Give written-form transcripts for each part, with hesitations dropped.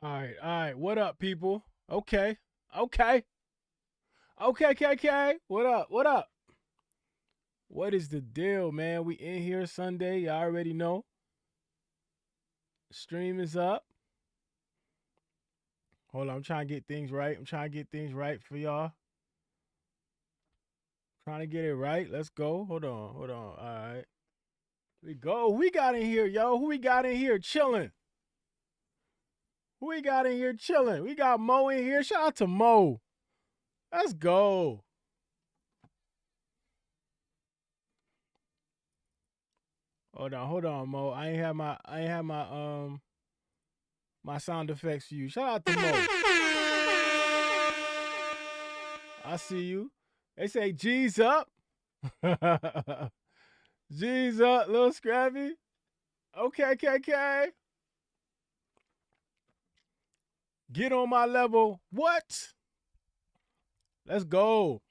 All right, all right. What up, people? Okay, okay, okay, KK. What up? What up? What is the deal, man? We in here Sunday. Y'all already know. Stream is up. Hold on, I'm trying to get things right. I'm trying to get things right for y'all. Trying to get it right. Let's go. Hold on, hold on. All right, we go. Who we got in here, yo? Who we got in here chilling? Who we got in here chilling? We got Mo in here. Shout out to Mo. Let's go. Hold on, Mo. I ain't have my sound effects for you. Shout out to Mo. I see you. They say G's up. G's up, little Scrappy. Okay, KK. Get on my level. What? Let's go.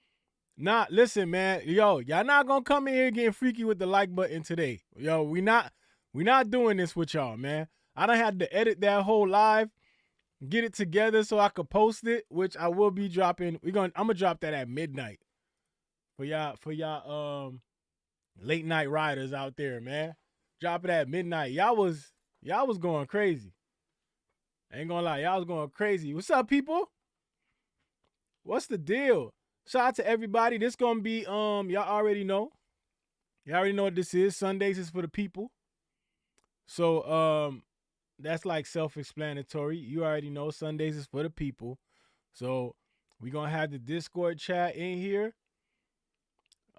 Nah, listen, man. Yo, y'all not gonna come in here getting freaky with the like button today. Yo, we not doing this with y'all, man. I done had to edit that whole live, get it together so I could post it, which I will be dropping. I'm gonna drop that at midnight for y'all late night riders out there, man. Drop it at midnight. Y'all was going crazy. I ain't gonna lie, y'all was going crazy. What's up, people? What's the deal? Shout out to everybody. This gonna be y'all already know. Y'all already know what this is. Sundays is for the people. So that's like self-explanatory. You already know Sundays is for the people. So we gonna have the Discord chat in here.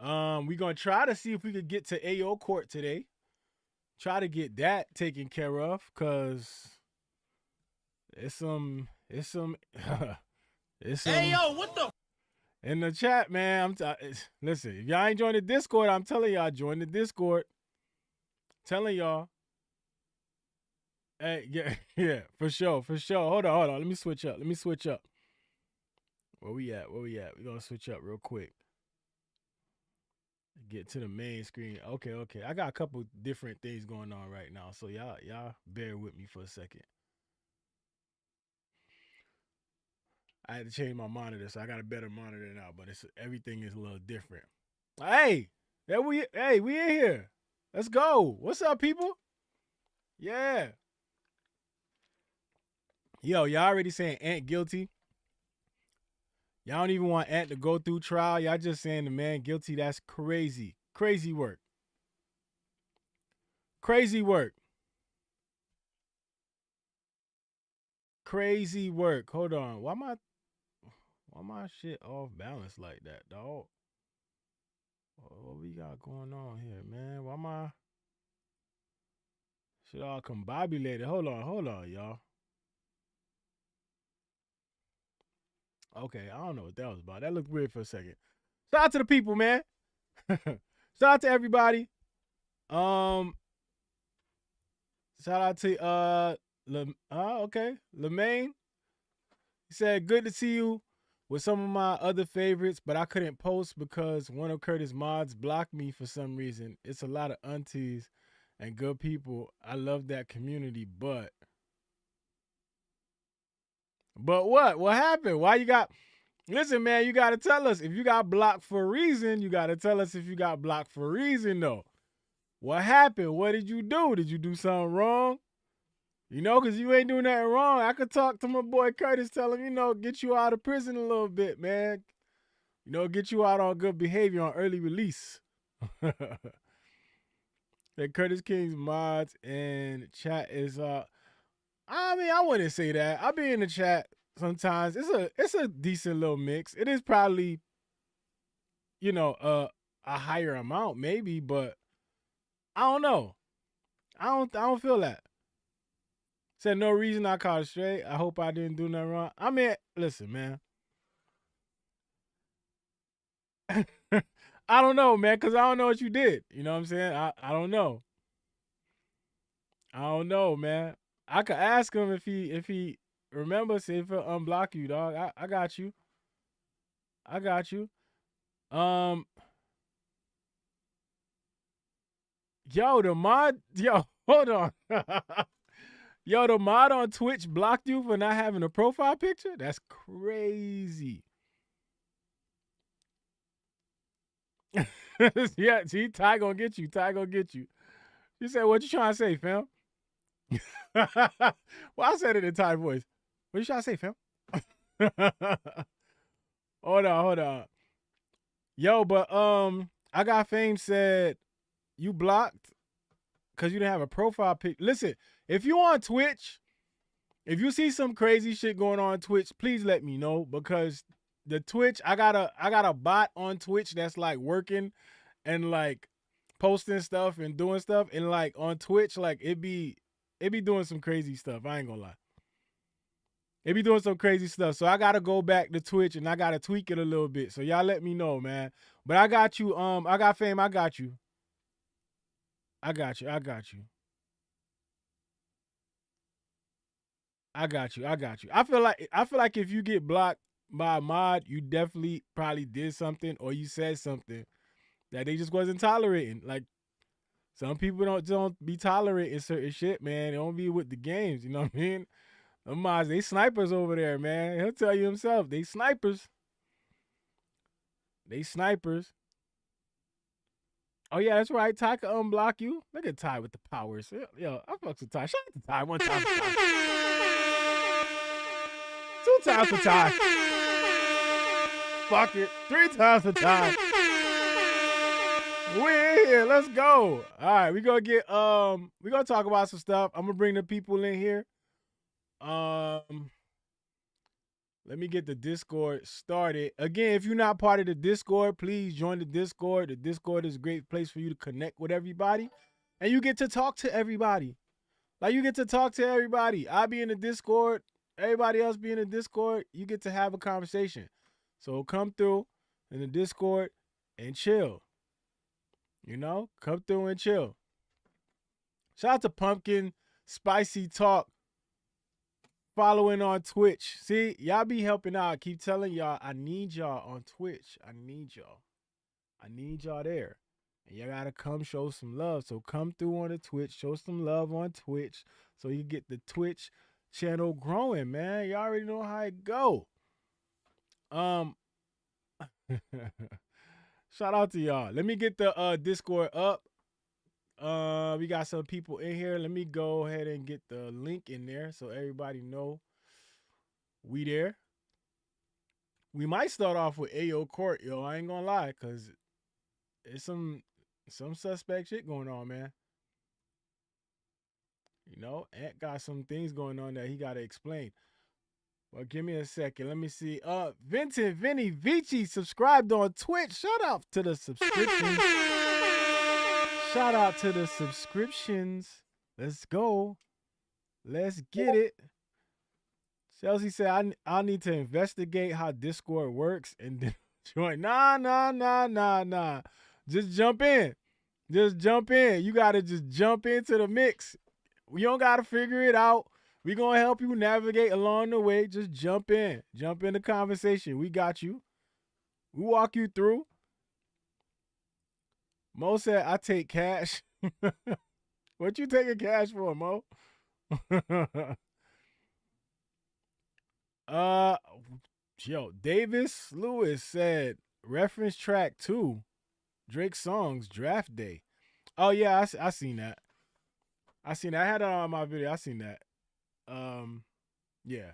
We gonna try to see if we could get to AO court today. Try to get that taken care of, cause it's some it's some. Hey yo, what the? In the chat, man. Listen. If y'all ain't joined the Discord, I'm telling y'all, join the Discord. Telling y'all. Hey, yeah, yeah, for sure, for sure. Hold on. Let me switch up. Where we at? We gonna switch up real quick. Get to the main screen. Okay. I got a couple different things going on right now, so y'all bear with me for a second. I had to change my monitor, so I got a better monitor now, but everything is a little different. Hey, we in here. Let's go. What's up, people? Yeah. Yo, y'all already saying Ant guilty. Y'all don't even want Ant to go through trial. Y'all just saying the man guilty. That's crazy. Crazy work. Crazy work. Crazy work. Hold on. Why my shit off balance like that, dog? What we got going on here, man? Why my shit all combobulated? Hold on, y'all. Okay, I don't know what that was about. That looked weird for a second. Shout out to the people, man. Shout out to everybody. Um, Shout out to okay, Lemaine. He said, "Good to see you with some of my other favorites, but I couldn't post because one of Curtis' mods blocked me for some reason. It's a lot of aunties and good people. I love that community, but what? What happened? Why you got? Listen, man, you got to tell us if you got blocked for a reason. You got to tell us if you got blocked for a reason, though. What happened? What did you do? Did you do something wrong? You know, because you ain't doing nothing wrong. I could talk to my boy Curtis, tell him, get you out of prison a little bit, man. Get you out on good behavior on early release. That Curtis King's mods and chat is I mean, I wouldn't say that. I be in the chat sometimes. It's a decent little mix. It is probably, a higher amount, maybe, but I don't know. I don't feel that. Said no reason I caught it straight. I hope I didn't do nothing wrong. I mean, listen, man. I don't know, man, because I don't know what you did. You know what I'm saying? I don't know. I don't know, man. I could ask him if he remembers if he'll unblock you, dog. I got you. I got you. Um, yo, hold on. Yo, the mod on Twitch blocked you for not having a profile picture? That's crazy. Yeah, see, Ty gonna get you. Ty gonna get you. You said, what you trying to say, fam? Well, I said it in Ty voice. What you trying to say, fam? Hold on. Yo, but I got fame said you blocked because you didn't have a profile pic. Listen, if you on Twitch, if you see some crazy shit going on Twitch, please let me know because the Twitch, I got a bot on Twitch that's like working and like posting stuff and doing stuff, and like on Twitch, like it be doing some crazy stuff. I ain't gonna lie. It be doing some crazy stuff. So I gotta go back to Twitch and I gotta tweak it a little bit. So y'all let me know, man. But I got you. I got fame. I got you. I got you. I got you. I got you. I got you. I feel like if you get blocked by a mod, you definitely probably did something or you said something that they just wasn't tolerating. Like some people don't be tolerating certain shit, man. They don't be with the games. You know what I mean? Them mods, they snipers over there, man. He'll tell you himself. They snipers. They snipers. Oh yeah, that's right. Ty can unblock you. Look at Ty with the powers. Yo, I fucks with Ty. Shout out to Ty one time for Ty. Two times for Ty. Fuck it. Three times for Ty. We're here. Let's go. All right, we gonna talk about some stuff. I'm gonna bring the people in here. Let me get the Discord started. Again, if you're not part of the Discord, please join the Discord. The Discord is a great place for you to connect with everybody. And you get to talk to everybody. Like you get to talk to everybody. I be in the Discord. Everybody else be in the Discord. You get to have a conversation. So come through in the Discord and chill. You know? Come through and chill. Shout out to Pumpkin Spicy Talk. Following on Twitch. See, y'all be helping out. I keep telling y'all, I need y'all on Twitch. I need y'all. I need y'all there. And y'all gotta come show some love. So come through on the Twitch. Show some love on Twitch. So you get the Twitch channel growing, man. Y'all already know how it go. Shout out to y'all. Let me get the Discord up. We got some people in here. Let me go ahead and get the link in there so everybody know we there. We might start off with Ayo Court, yo. I ain't gonna lie, cause it's some suspect shit going on, man. You know, Ant got some things going on that he gotta explain. Well, give me a second. Let me see. Vincent Vinny Vici subscribed on Twitch. Shout out to the subscriptions. Shout out to the subscriptions. Let's go. Let's get it. Chelsea said, I need to investigate how Discord works and then join. Nah. Just jump in. Just jump in. You got to just jump into the mix. You don't got to figure it out. We're going to help you navigate along the way. Just jump in. Jump in the conversation. We got you. We walk you through. Mo said, I take cash. What you taking cash for, Mo? Yo, Davis Lewis said, reference track 2, Drake songs, draft day. Oh, yeah, I seen that. I seen that. I had it on my video. I seen that. Yeah.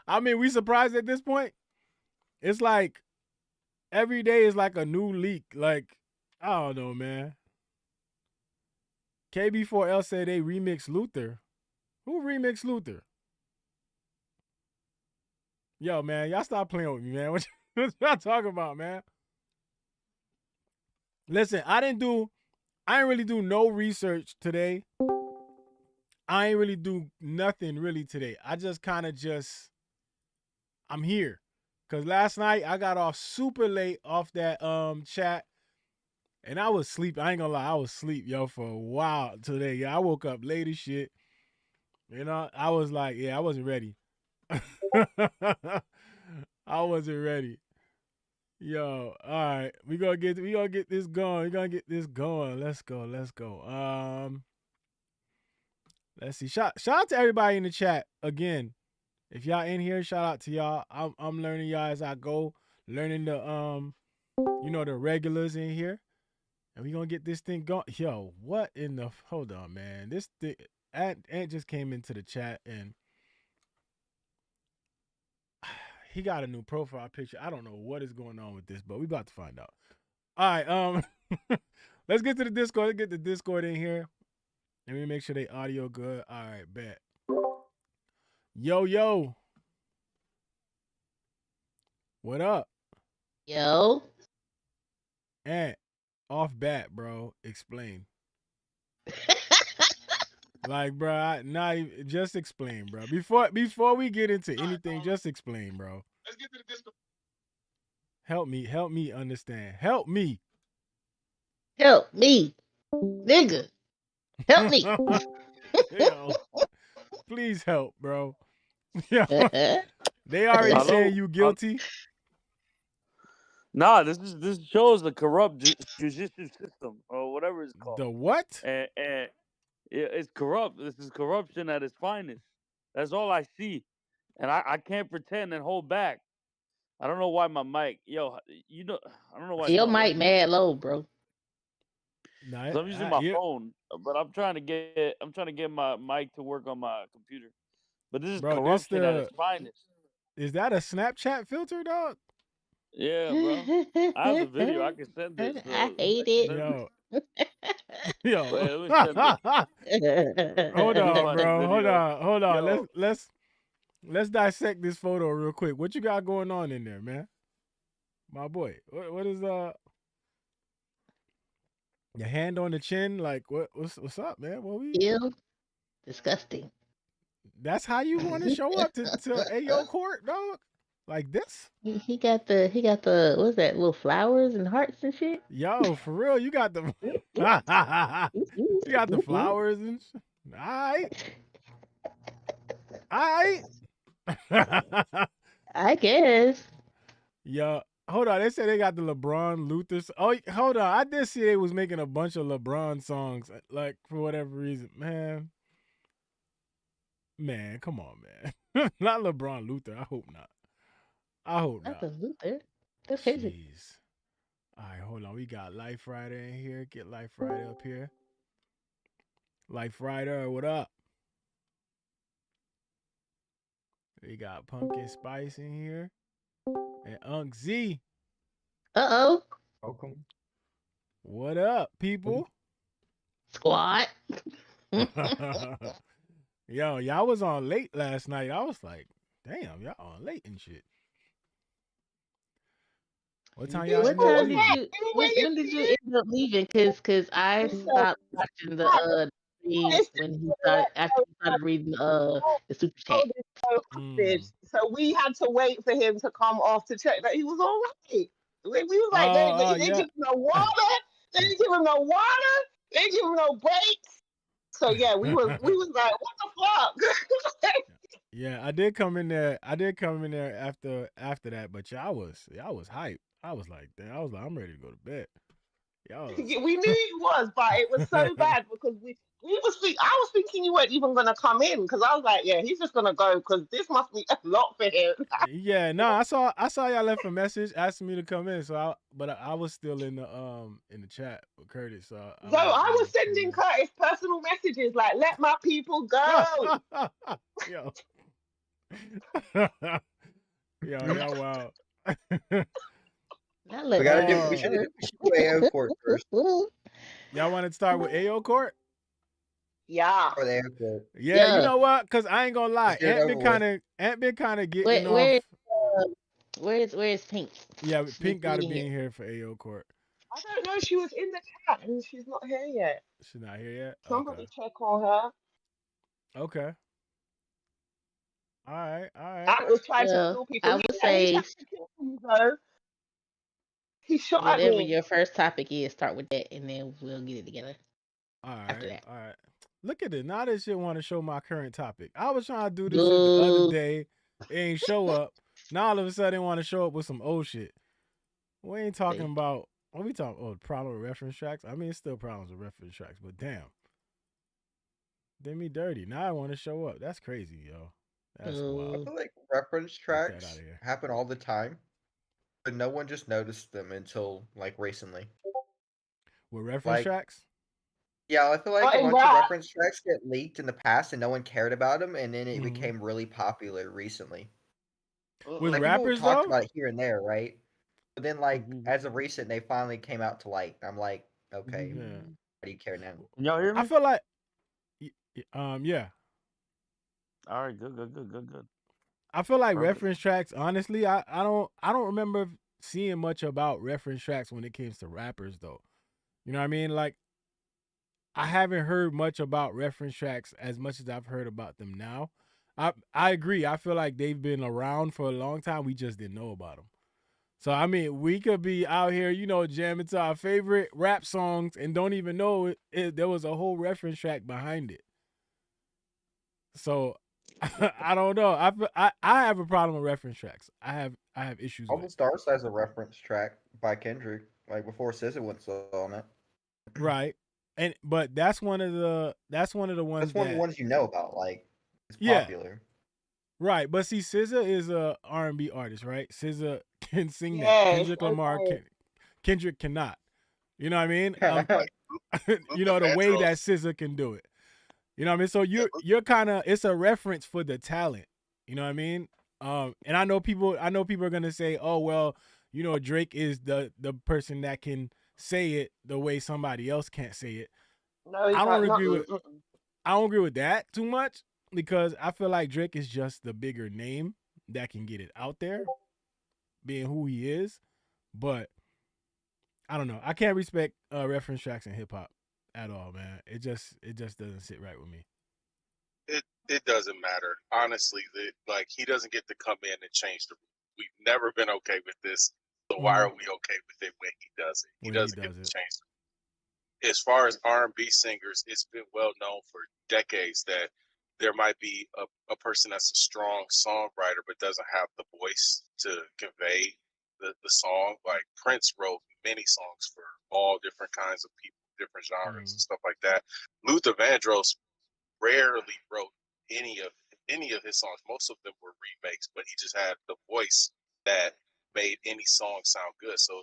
I mean, we surprised at this point. It's like every day is like a new leak. Like, I don't know, man. KB4L said they remixed Luther. Who remixed Luther? Yo, man, y'all stop playing with me, man. What y'all talking about, man? Listen, I didn't really do no research today. I ain't really do nothing really today. I just kind of I'm here. Cause last night I got off super late off that chat. And I was asleep. I ain't gonna lie, I was asleep, yo, for a while today. Yeah, I woke up late as shit. You know, I was like, yeah, I wasn't ready. I wasn't ready. Yo, all right. We gonna get this going. We gonna get this going. Let's go. Let's see. Shout out to everybody in the chat again. If y'all in here, shout out to y'all. I'm learning y'all as I go, learning the regulars in here, and we gonna get this thing going. Yo, what in the? Hold on, man. This thing. Ant just came into the chat and he got a new profile picture. I don't know what is going on with this, but we about to find out. All right, let's get to the Discord. Let's get the Discord in here. Let me make sure they audio good. All right, bet. Yo. What up? Yo. Ant, off bat, bro. Explain. Like, bro, just explain, bro. Before we get into anything, just explain, bro. Let's get to the Discord. Help me understand. Help me. Help me. Nigga. Help me. Yo, please help, bro. Yo, they already saying you guilty. Nah, this shows the corrupt judicial system or whatever it's called. The what? And it's corrupt. This is corruption at its finest. That's all I see, and I can't pretend and hold back. I don't know why my mic, I don't know why your mic mad low, bro. Nah, so I'm using my phone, but I'm trying to get my mic to work on my computer. But this is corruption at its finest. Is that a Snapchat filter, dog? Yeah, bro. I have a video. I can send this. I hate it. Yo. Hold on, bro. Hold on. Let's dissect this photo real quick. What you got going on in there, man? My boy. What is your hand on the chin? Like what's up, man? What we Ew. Disgusting. That's how you want to show up to AO court, dog? Like this? He got the what's that, little flowers and hearts and shit? Yo, for real, you got the you got the flowers and shit. Alright. I guess. Yo, hold on. They said they got the LeBron Luther. Oh, hold on. I did see they was making a bunch of LeBron songs, like for whatever reason. Man, come on, man. Not LeBron Luther. I hope not. Not the Luther. That's crazy. Jeez. All right, hold on. We got Life Rider in here. Get Life Rider up here. Life Rider, what up? We got Pumpkin Spice in here. And Unc Z. Uh-oh. Welcome. What up, people? Squad. Yo, y'all was on late last night. I was like, damn, y'all on late and shit. What time y'all when did you end up leaving? Cause I stopped watching the when he started reading the super chat. So we had to wait for him to come off to check that he was all right. We was like, they didn't give him no water. They didn't give him no water. They didn't give him no breaks. So yeah, we was like, what the fuck? Yeah, I did come in there after that, but y'all was hyped. I was like, damn, I'm ready to go to bed. We knew he was, but it was so bad because I was thinking you weren't even gonna come in because I was like, yeah, he's just gonna go because this must be a lot for him. Yeah, no, I saw y'all left a message asking me to come in, so I was still in the chat with Curtis. So I was sending Curtis personal messages like, let my people go. Yo. Yo, y'all wild. We should do AO court first. Y'all want to start with AO court? Yeah. Or the AO court. Yeah, you know what? Because I ain't gonna lie, Ant been kind of getting off. Where's Pink? Yeah, Pink got to be in here for AO court. I don't know. She was in the chat and she's not here yet. She's not here yet. Somebody check on her. Okay. All right. I was trying to kill people. I would say he shot at me. Whatever your first topic is, start with that, and then we'll get it together. All right. After that. All right. Look at it. Now this shit want to show my current topic. I was trying to do this shit the other day. It ain't show up. Now all of a sudden they want to show up with some old shit. We ain't talking about. What we talking? Oh, problem with reference tracks. I mean, it's still problems with reference tracks, but damn. Did me dirty. Now I want to show up. That's crazy, yo. That's I wild. feel like reference Get that out tracks of here. happen all the time, but no one just noticed them until like recently. With reference Like, tracks? yeah, I feel like a in bunch of rap, reference tracks get leaked in the past and no one cared about them, and then it Mhm. became really popular recently. With Like people rappers talked though? about it here and there, right? But then, like Mhm. as of recent, they finally came out to light. I'm like, okay, Yeah. why do you care now? Y'all hear I me? feel like yeah. All right, good. I feel like Perfect. reference tracks, honestly, I don't remember seeing much about reference tracks when it comes to rappers though. You know what I mean? Like I haven't heard much about reference tracks as much as I've heard about them now. I agree. I feel like they've been around for a long time. We just didn't know about them. So I mean, we could be out here, jamming to our favorite rap songs and don't even know there was a whole reference track behind it. So I don't know. I have a problem with reference tracks. I have issues All with the it. Stars has a reference track by Kendrick, like before SZA went on it. Right. But that's one of the ones That's one of the that ones you know about. Like, it's yeah, popular. right. But see, SZA is a R&B artist, right? SZA can sing that. yes, Kendrick that's Lamar right. can. Kendrick cannot. You know what I mean? Like Luther The way that Vandross. SZA can do it. You know what I mean? So Yeah, you're kind of it's a reference for the talent. You know what I mean? And I know people are gonna say, oh well, Drake is the person that can say it the way somebody else can't say it. No, he I don't can't. agree with Mm-mm. I don't agree with that too much because I feel like Drake is just the bigger name that can get it out there, being who he is. But I don't know. I can't respect reference tracks in hip hop at all, man. It just doesn't sit right with me. it doesn't matter. Honestly, like he doesn't get to come in and change the rules. We've never been okay with this. So why Hmm. are we okay with it when he does it? He When he doesn't get does to it, change as far as R&B singers, it's been well known for decades that there might be a person that's a strong songwriter but doesn't have the voice to convey the song. Like Prince wrote many songs for all different kinds of people, different genres and mm, stuff like that. Luther Vandross rarely wrote any of any of his songs. Most of them were remakes, but he just had the voice that made any song sound good. So,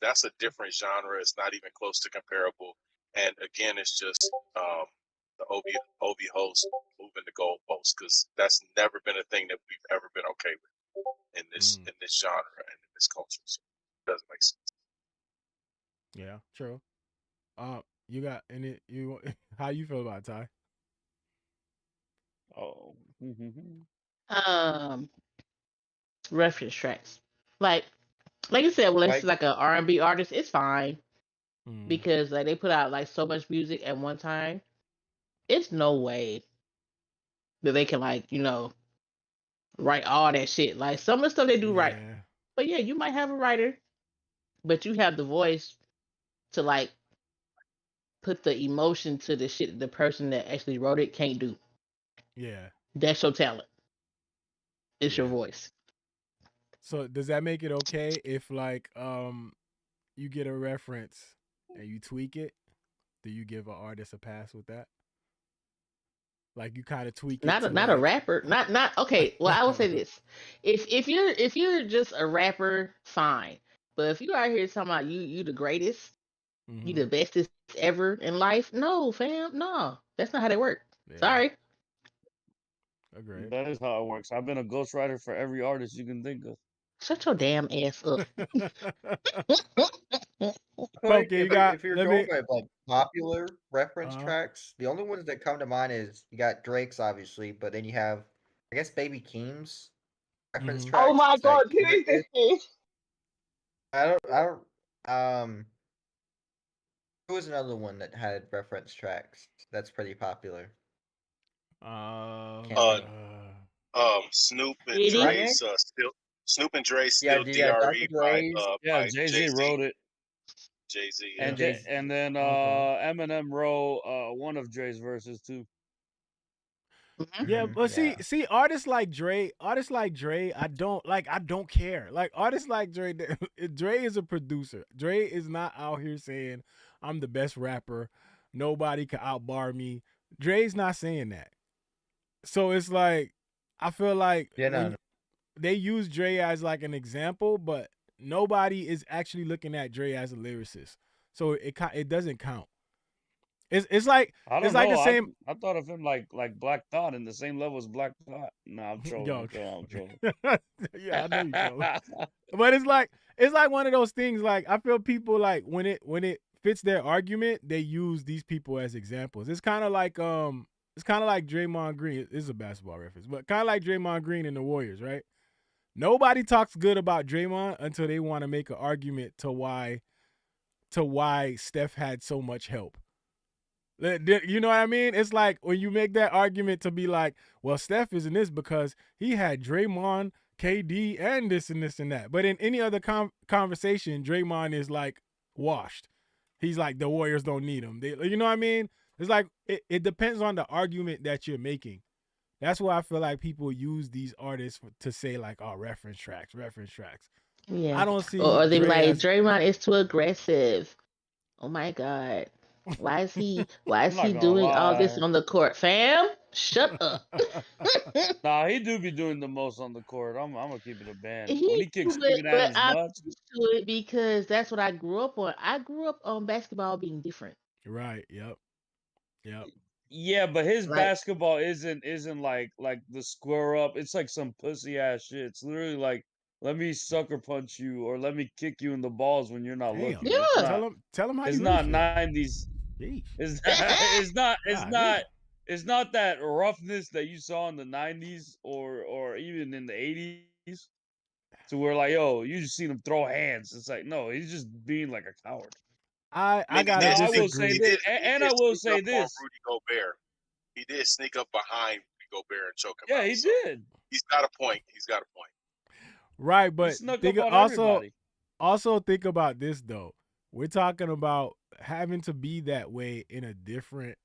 that's a different genre. It's not even close to comparable. And again, it's just the OV host moving the goalposts because that's never been a thing that we've ever been okay with mm, in this genre and in this culture. So it doesn't make sense. yeah, true. You got any? You how you feel about it, Ty? Oh. Um, reference tracks. Like like you said, when it's Like, like an R&B artist, it's fine Mm, because like they put out like so much music at one time. It's no way that they can like write all that shit. Like some of the stuff they do right, yeah, but yeah, you might have a writer, but you have the voice to like put the emotion to the shit that the person that actually wrote it can't do. yeah, That's your talent. It's your yeah. voice. So does that make it okay if like you get a reference and you tweak it? Do you give an artist a pass with that? Like you kind of tweak it to Not a like. rapper. Not okay. Well, I will say this: if you're just a rapper, fine. But if you out here talking about you the greatest, you Hmm. the bestest ever in life, no, fam, no, that's not how they work. Yeah, Sorry, agreed. That is how it works. I've been a ghostwriter for every artist you can think of. shut your damn ass up. I feel like Funky, you got. if you're Let going me. by like popular reference Uh. tracks, the only ones that come to mind is you got Drake's obviously, but then you have I guess Baby Keem's reference Hmm. Oh tracks my that God, who Kendrick is this did. thing? I don't who was another one that had reference tracks that's pretty popular? Can't Uh, think. Snoop and Diddy, Kanye? Dre's Snoop and Dre's Yeah, still yeah, Dr. DRE Dre's. Yeah, by Jay Z Jay Z. wrote it, Jay Z, And yeah. Jay's and then Okay. Eminem wrote one of Dre's verses too. Yeah, but see, yeah. artists like Dre, I don't care. Like artists like Dre, Dre is a producer. Dre is not out here saying I'm the best rapper. Nobody can outbar me. Dre's not saying that. So it's like I feel like Yeah, when no. they use Dre as like an example, but nobody is actually looking at Dre as a lyricist. So it doesn't count. It's like I it's don't like the know. same. I thought of him like Black Thought in the same level as Black Thought. Nah, I'm trolling. Yo, I'm trolling. I'm trolling. yeah, I know you trolling. But it's like one of those things. Like I feel people like when it fits their argument, they use these people as examples. It's kind of like Draymond Green. This is a basketball reference, but kind of like Draymond Green and the Warriors, right? Nobody talks good about Draymond until they want to make an argument to why Steph had so much help. You know what I mean? It's like when you make that argument to be like, well, Steph isn't this because he had Draymond, KD, and this and this and that. But in any other conversation, Draymond is like washed. He's like, the Warriors don't need him. You know what I mean? It's like it depends on the argument that you're making. That's why I feel like people use these artists to say like, oh, reference tracks. Yeah. I don't Or, see or they be Dre like, as Draymond is too aggressive. Oh my God. Why is he I'm not gonna doing all this lie. on the court? Fam, shut up. Nah, he do be doing the most on the court. I'm gonna keep it a band. When He he kicks do it, Steven but Adams I'm nuts, used to it because that's what I grew up on. I grew up on basketball being different. right. Yep. yeah, but his Like, basketball isn't like the square up. It's like some pussy ass shit. It's literally like let me sucker punch you or let me kick you in the balls when you're not Damn. looking. It's yeah. not Tell him how it's you really not feel. 90s. Yeesh. It's not Golly. it's not that roughness that you saw in the 90s or even in the 80s to where like, yo, you just seen him throw hands. It's like, no, he's just being like a coward. I mean, gotta Now I will say disagree. this, he and did I will sneak say up on this. Rudy Gobert. He did sneak up behind Rudy Gobert and choke him Yeah, out. he So did. he's got a point. Right, He but snuck think up on also everybody. also think about this though. We're talking about having to be that way in a different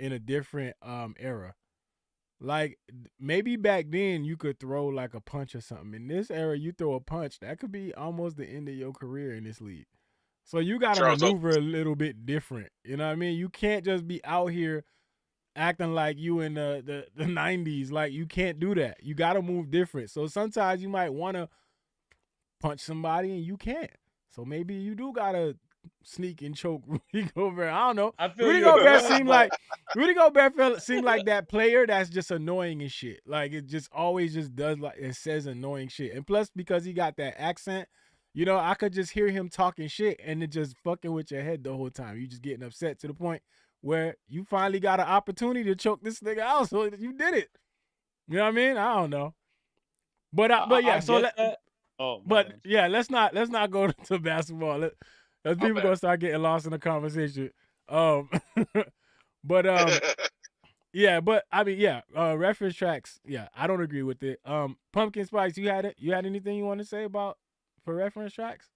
era. Like maybe back then you could throw like a punch or something. In this era, you throw a punch that could be almost the end of your career in this league. So you got to Charles Oakley. maneuver a little bit different. You know what I mean? You can't just be out here acting like you in the 90s. Like you can't do that. You got to move different. So sometimes you might want to punch somebody and you can't. So maybe you do got to sneak and choke Rudy Gobert. I don't know. I feel Rudy your Gobert point, seemed but like Rudy Gobert seemed like that player that's just annoying and shit. Like it just always just does like it says annoying shit. And plus because he got that accent, I could just hear him talking shit and it just fucking with your head the whole time. You just getting upset to the point where you finally got an opportunity to choke this nigga out, so you did it. You know what I mean? I don't know. But I yeah, so get that. Oh my but bad. yeah, let's not go to basketball. People bad. gonna start getting lost in the conversation. Um, but yeah, but I mean, yeah, reference tracks. Yeah, I don't agree with it. Pumpkin Spice, you had it. You had anything you want to say about for reference tracks?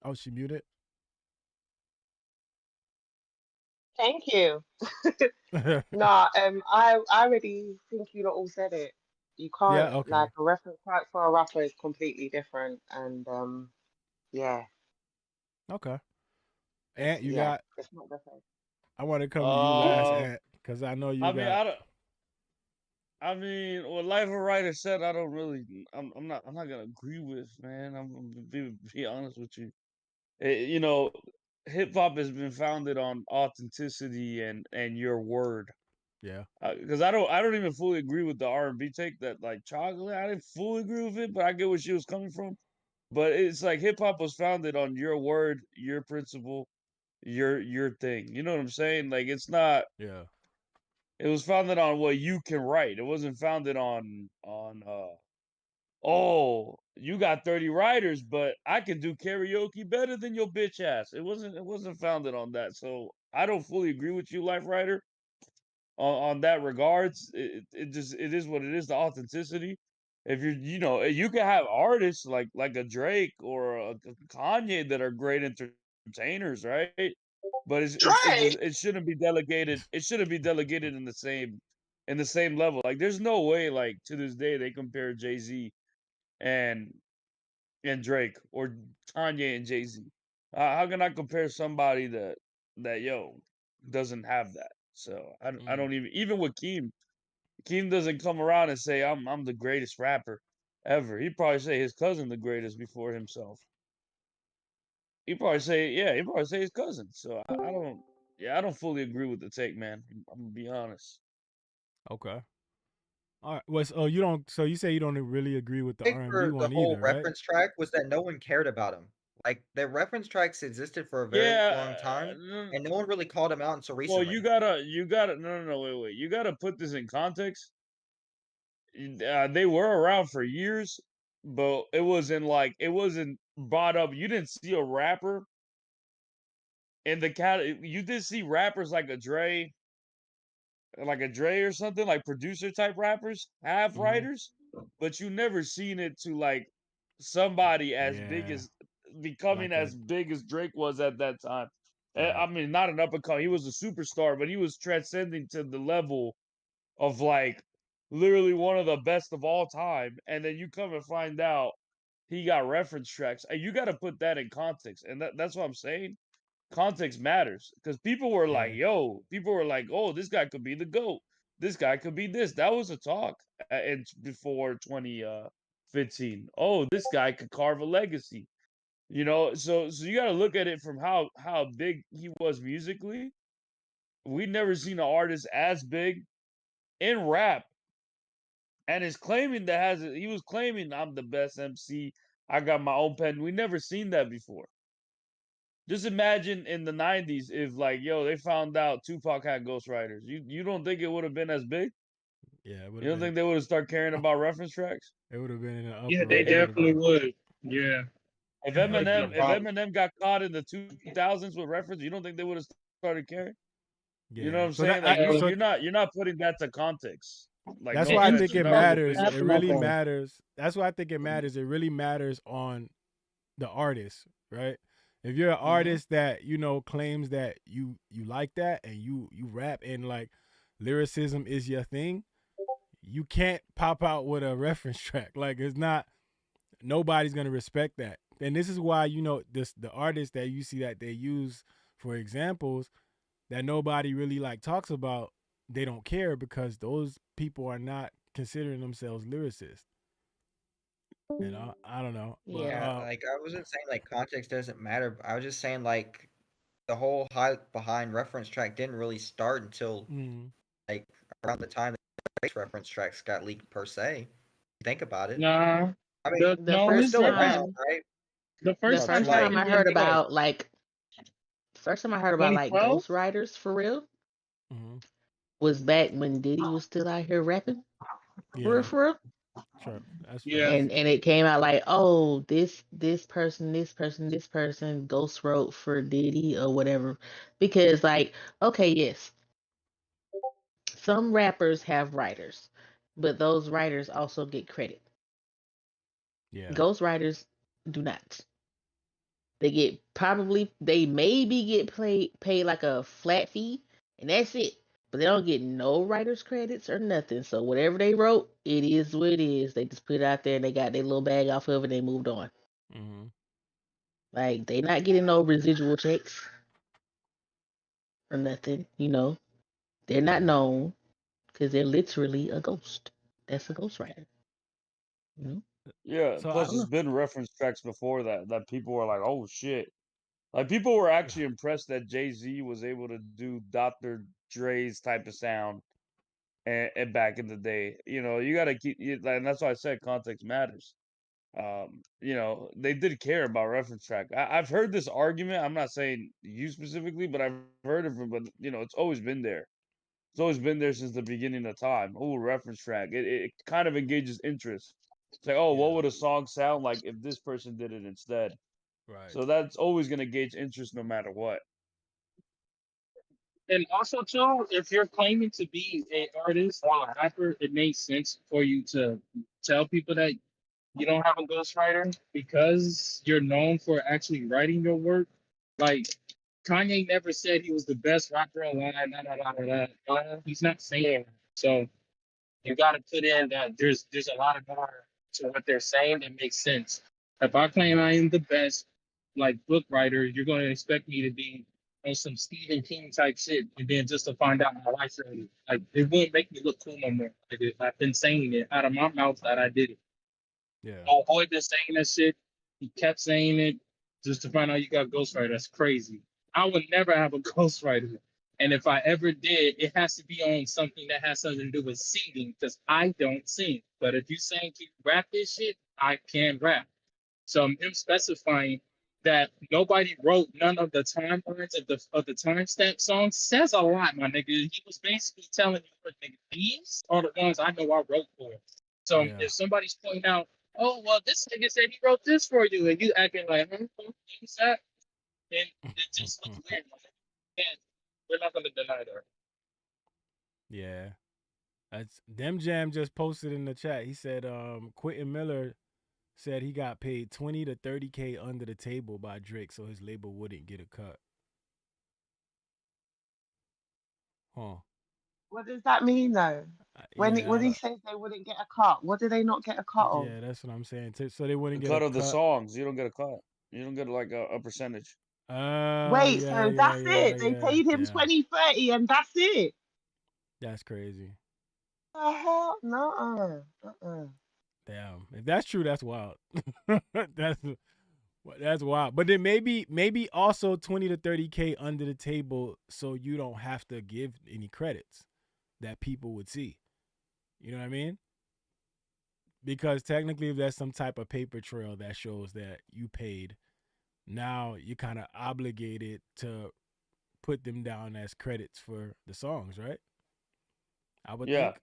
Oh, she muted. Thank you. Yeah. No, I already think you lot all said it. You can't Okay. like a reference track for a rapper is completely different, and yeah, Okay. it's Ant, you got. it's not the same. I want to come to you last, Uh, Ant, because I know you I mean, got. I don't. I mean, what Life of Writer said, I don't really. I'm not gonna agree with, man. I'm gonna be honest with you. You know, hip hop has been founded on authenticity and your word. Yeah. Because I don't even fully agree with the R&B take that like chocolate. I didn't fully agree with it, but I get where she was coming from. But it's like hip hop was founded on your word, your principle, your thing. You know what I'm saying? Like it's not. Yeah. It was founded on what you can write. It wasn't founded on oh, you got 30 writers, but I can do karaoke better than your bitch ass. It wasn't founded on that. So I don't fully agree with you, Life Writer, on that regards. It is what it is, the authenticity. If you can have artists like a Drake or a Kanye that are great entertainers, right? But Dre, it shouldn't be delegated. It shouldn't be delegated in the same level. Like there's no way like to this day they compare Jay-Z and Drake or Kanye and Jay-Z. How can I compare somebody that yo? doesn't have that. So I don't even with Keem doesn't come around and say I'm the greatest rapper ever. He'd probably say his cousin the greatest before himself. He'd probably say his cousin. So I don't fully agree with the take, man. I'm gonna be honest. Okay. All right. Well, so you don't. So you say you don't really agree with the I think R&B for the one whole either, right? reference track was that no one cared about him. Like the reference tracks existed for a very Yeah, long time, and no one really called him out until well, recently. you gotta no, wait. You gotta put this in context. They were around for years, but it wasn't brought up. You didn't see a rapper in the cat. You did see rappers like a Dre or something, like producer type rappers, have Mm-hmm. writers, but you never seen it to like somebody as big Yeah. as becoming Like a. as big as Drake was at that time. I Right. mean, not an up and coming. He was a superstar, but he was transcending to the level of like literally one of the best of all time. And then you come and find out he got reference tracks. And you got to put that in context. And that's what I'm saying. Context matters because Yeah. people were like, oh, this guy could be the GOAT. This guy could be this. That was a talk before 2015. Oh, this guy could carve a legacy. So you got to look at it from how big he was musically. We'd never seen an artist as big in rap and is claiming he was claiming I'm the best MC. I got my own pen. We never seen that before. Just imagine in the '90s if like they found out Tupac had ghostwriters. You don't think it would have been as big? Yeah. It would You have don't been. think they would have started caring about reference tracks? It would have been in an Yeah, they uproar. If definitely Everybody. would. Yeah, it would have been a if problem. Eminem got caught in the 2000s with reference, you don't think they would have started caring? You know what Yeah. I'm So that. saying? Like Yeah, you're not putting that to context. Like That's no why I and offense, think you're it to not know, putting matters. that It to really absolutely. context. matters. That's why I think it matters. It really matters on the artist, right? If you're an Mm-hmm. artist that claims that you like that and you rap and like lyricism is your thing, you can't pop out with a reference track. Like it's not nobody's gonna respect that. And this is why the artists that you see that they use for examples that nobody really like talks about, they don't care because those people are not considering themselves lyricists. And I don't know, but Yeah. Yeah, like I wasn't saying like context doesn't matter. I was just saying like the whole hype behind reference track didn't really start until mm, like around the time that reference tracks got leaked per se. Think about it. Nah, I mean, The no, they were first his still reference, around, time, right? the the first No, too time first track time late. I he heard did good. about like, first time I heard about like 2012. ghostwriters for real mm, was back when Diddy was still out here rapping for real, yeah, for real. sure, that's Yeah, facts. And it came out like, oh, this person ghost wrote for Diddy or whatever, because like, okay, yes, some rappers have writers, but those writers also get credit. Yeah, Ghostwriters do not. They maybe get paid like a flat fee, and that's it. But they don't get no writers credits or nothing. So whatever they wrote, it is what it is. They just put it out there and they got their little bag off of it and they moved on. mm-hmm. Like they not getting no residual checks or nothing. They're not Yeah, known because they're literally a ghost. That's a ghostwriter. You know? Yeah. so I I Plus, don't there's know. been reference tracks before that people were like, oh shit. Like people were actually impressed that Jay-Z was able to do Dr. Dre's type of sound and back in the day. You got to and that's why I said context matters. They did care about reference track. I've heard this argument. I'm not saying you specifically, but I've heard of it. But it's always been there. It's always been there since the beginning of time. Oh, reference track. It kind of engages interest. It's like, oh, what yeah, would a song sound like if this person did it instead? right, So that's always going to gauge interest no matter what. and also too, if you're claiming to be an artist or a rapper, it makes sense for you to tell people that you don't have a ghostwriter because you're known for actually writing your work. Like Kanye never said he was the best rapper alive. Da, da, da, da, da. He's not saying that. So you got to put in that there's a lot of more to what they're saying that makes sense. If I claim mm, I am the best, like book writer, you're going to expect me to be on some Stephen King type shit, and then just to find out my life already. Like it won't make me look cool no more. Like, I've been saying it out of my mouth that I did it. Yeah. Oh boy, been saying that shit. He kept saying it just to find out you got ghostwriter. That's crazy. I would never have a ghostwriter. And if I ever did, it has to be on something that has something to do with singing because I don't sing. But if you saying can you rap this shit, I can rap. So I'm him specifying that nobody wrote none of the timelines of the timestamp songs says a lot, my nigga. He was basically telling you, "Look, nigga, these are the ones I know I wrote for." So Yeah. if somebody's pointing out, "Oh, well, this nigga said he wrote this for you," and you acting like, who's that? Then it just looks weird. And we're not gonna deny that. Yeah. That's Dem Jam just posted in the chat. He said Quentin Miller said he got paid 20 to 30K under the table by Drake so his label wouldn't get a cut. Huh. What does that mean though? When Yeah, he says they wouldn't get a cut, what do they not get a cut of? yeah, that's what I'm saying. So they wouldn't The get cut a of the cut. songs, you don't get a cut. You don't get like a percentage. Wait, Yeah, so that's it. They paid him yeah. 20, 30 and that's it. That's crazy. The hell? No. Damn. If that's true, that's wild. That's wild. But then maybe also 20 to 30K under the table so you don't have to give any credits that people would see. You know what I mean? Because technically if there's some type of paper trail that shows that you paid, now you're kind of obligated to put them down as credits for the songs, right? I would think.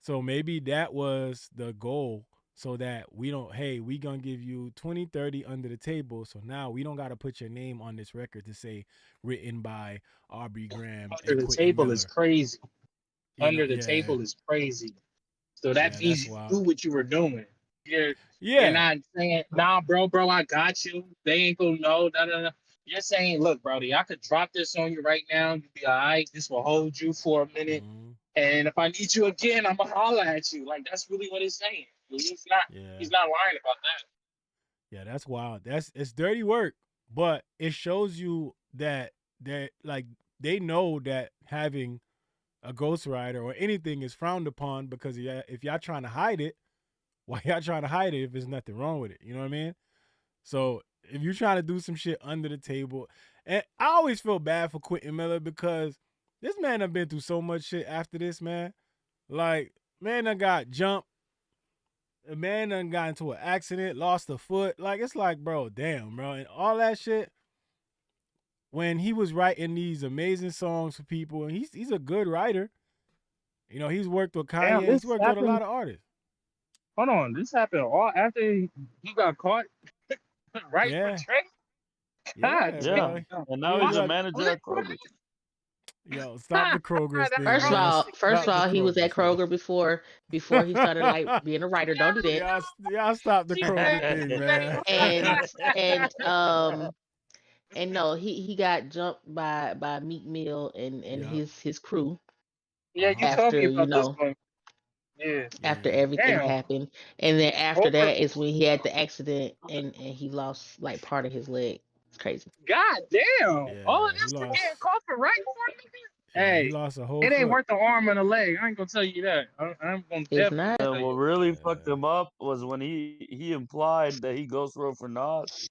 So maybe that was the goal so that we don't, hey, we going to give you 20, 30 under the table. So now we don't got to put your name on this record to say written by Aubrey Graham Under and the Quentin table Miller. is crazy. Under the table is crazy. So that means you wild. knew what you were doing. You're Yeah. not saying, nah, bro, I got you. They ain't gonna know. No. You're saying, look, Brody, I could drop this on you right now. You'll be all right. This will hold you for a minute. Mhm. And if I need you again, I'm gonna holler at you. Like that's really what he's saying. He's not lying about that. Yeah, that's wild. It's dirty work, but it shows you that they know that having a ghostwriter or anything is frowned upon because if y'all trying to hide it, why y'all trying to hide it if there's nothing wrong with it? You know what I mean? So if you're trying to do some shit under the table, and I always feel bad for Quentin Miller because this man done been through so much shit after this, man. Like, man done got jumped. A man done got into an accident, lost a foot. Like, it's like, bro, damn, bro. And all that shit, when he was writing these amazing songs for people, and he's a good writer. You know, he's worked with Kanye. He's worked with a lot of artists. Hold on, this happened all after he got caught, right? Yeah. For Trey? Yeah, Yeah. And now he's a manager at Kroger. Yo, stop the Kroger's thing. First of all, he was at Kroger before he started like being a writer. Don't do that. Y'all stop the Kroger thing, man. And no, he got jumped by Meek Mill and his crew. Yeah, you told me about this one. Yeah. After everything happened, and then after that is when he had the accident and he lost like part of his leg. It's crazy. God damn! All of this for getting caught for right for me. Hey, he lost a whole it ain't foot. worth the arm and a leg. I ain't gonna tell you that. I'm gonna definitely. And what really fucked him up was when he implied that he ghost wrote for Nas,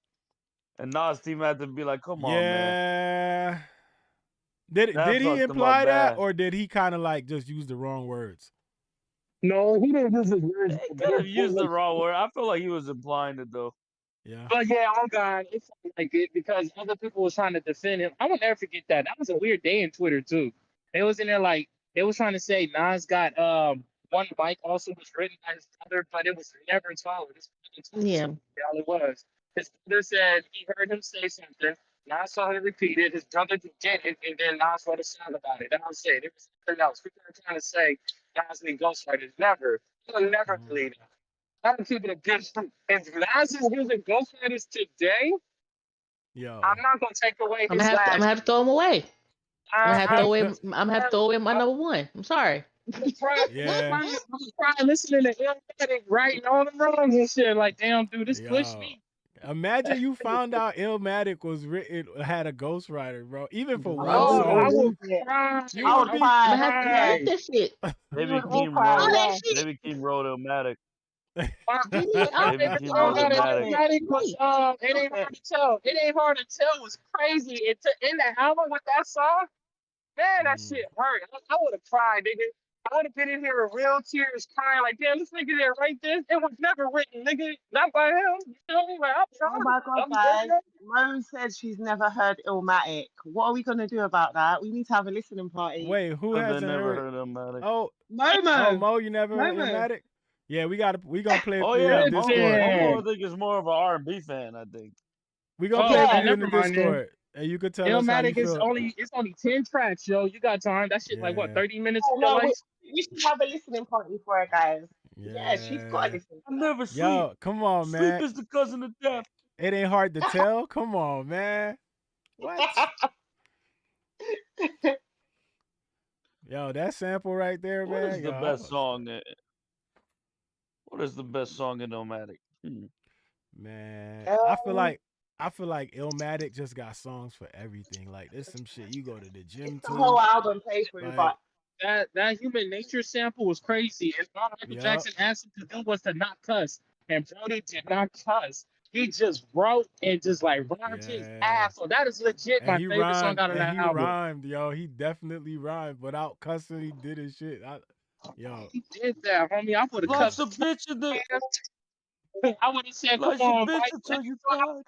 and Nas team had to be like, "Come on, man." Did he imply that, or did he kind of like just use the wrong words? No, he didn't use his words. He could have used the wrong word. I feel like he was implying it though. Yeah. But yeah, oh God, it's like it because other people was trying to defend him. I will never forget that. That was a weird day in Twitter too. It was in there like they was trying to say Nas got one mic also was written by his brother, but it was never told. Yeah. All it was. His brother said he heard him say something. Nas saw him repeat it. His brother did it, and then Nas wrote a song about it. That was it. It was something else. People were trying to say Nas and ghostwriters. Never. You'll never believe that. I'm keeping it good. If Nas is using ghostwriters today, I'm not gonna take away his I'm gonna have to throw him away. I'm gonna have to throw away my number one. I'm sorry. I'm trying listening to him writing all the wrongs and shit. Like, damn, dude, this pushed me. Imagine you found out Illmatic was written had a ghostwriter, bro. Even for one Oh, Bro, I I song, will believe it. cry. you I would would be. I'm cry. gonna have to Yeah, read that shit. we Maybe would all Keem cry. All wrote. that Yeah. shit. Maybe Keem wrote Illmatic. My Did he? my Oh, Maybe favorite Keem song wrote out of Illmatic. Illmatic. Illmatic was It Ain't Okay. Hard to Tell. It Ain't Hard to Tell was crazy. It in that album with that song, man, that Mm. shit hurt. I would have cried, nigga. I would have been in here with real tears crying like, damn, this nigga didn't write this. It was never written, nigga. Not by him. You feel me? Like, I'm Oh proud of my it. God, I'm guys. dead. Mo said she's never heard Illmatic. What are we going to do about that? We need to have a listening party. Wait, who Because I hasn't never heard? heard Illmatic. Oh, Momo. Mo, you never heard Momo. Illmatic? Yeah, we gonna play it Oh for you in the yeah, Discord. Momo. Listen. I think is more of an R&B fan. I think. We gonna Oh, play it for Yeah. then you in the never mind then. Discord, and you could tell us how you Illmatic is feel. only 10 tracks, yo. You got time. That shit like what, Yeah, 30 minutes Oh, of your no, life? we should have a listening party for her, guys. Yeah, she's got to yeah. listen I to that. never sleep. Yo, come on, Sleep man. is the cousin of death. It ain't hard to tell. Come on, man. What? Yo, that sample right there, What man. is the Yo, best song? What is the best song in Illmatic? man, Um, I feel like Illmatic just got songs for everything. Like there's some shit you go to the gym it's the whole to. album playthrough, Like, but That Human Nature sample was crazy. And all Michael yup, Jackson asked him to do was to not cuss. And Brody did not cuss. He just wrote and just like rhymed his yeah. ass. So that is legit And my he favorite song rhymed, out of that album. yo. He definitely rhymed without cussing. He did his shit. Yo, He did that, homie. I would have Life's cussed. a bitch in the I would have said, come life's a on, bitch Mike. until Let me you try. die.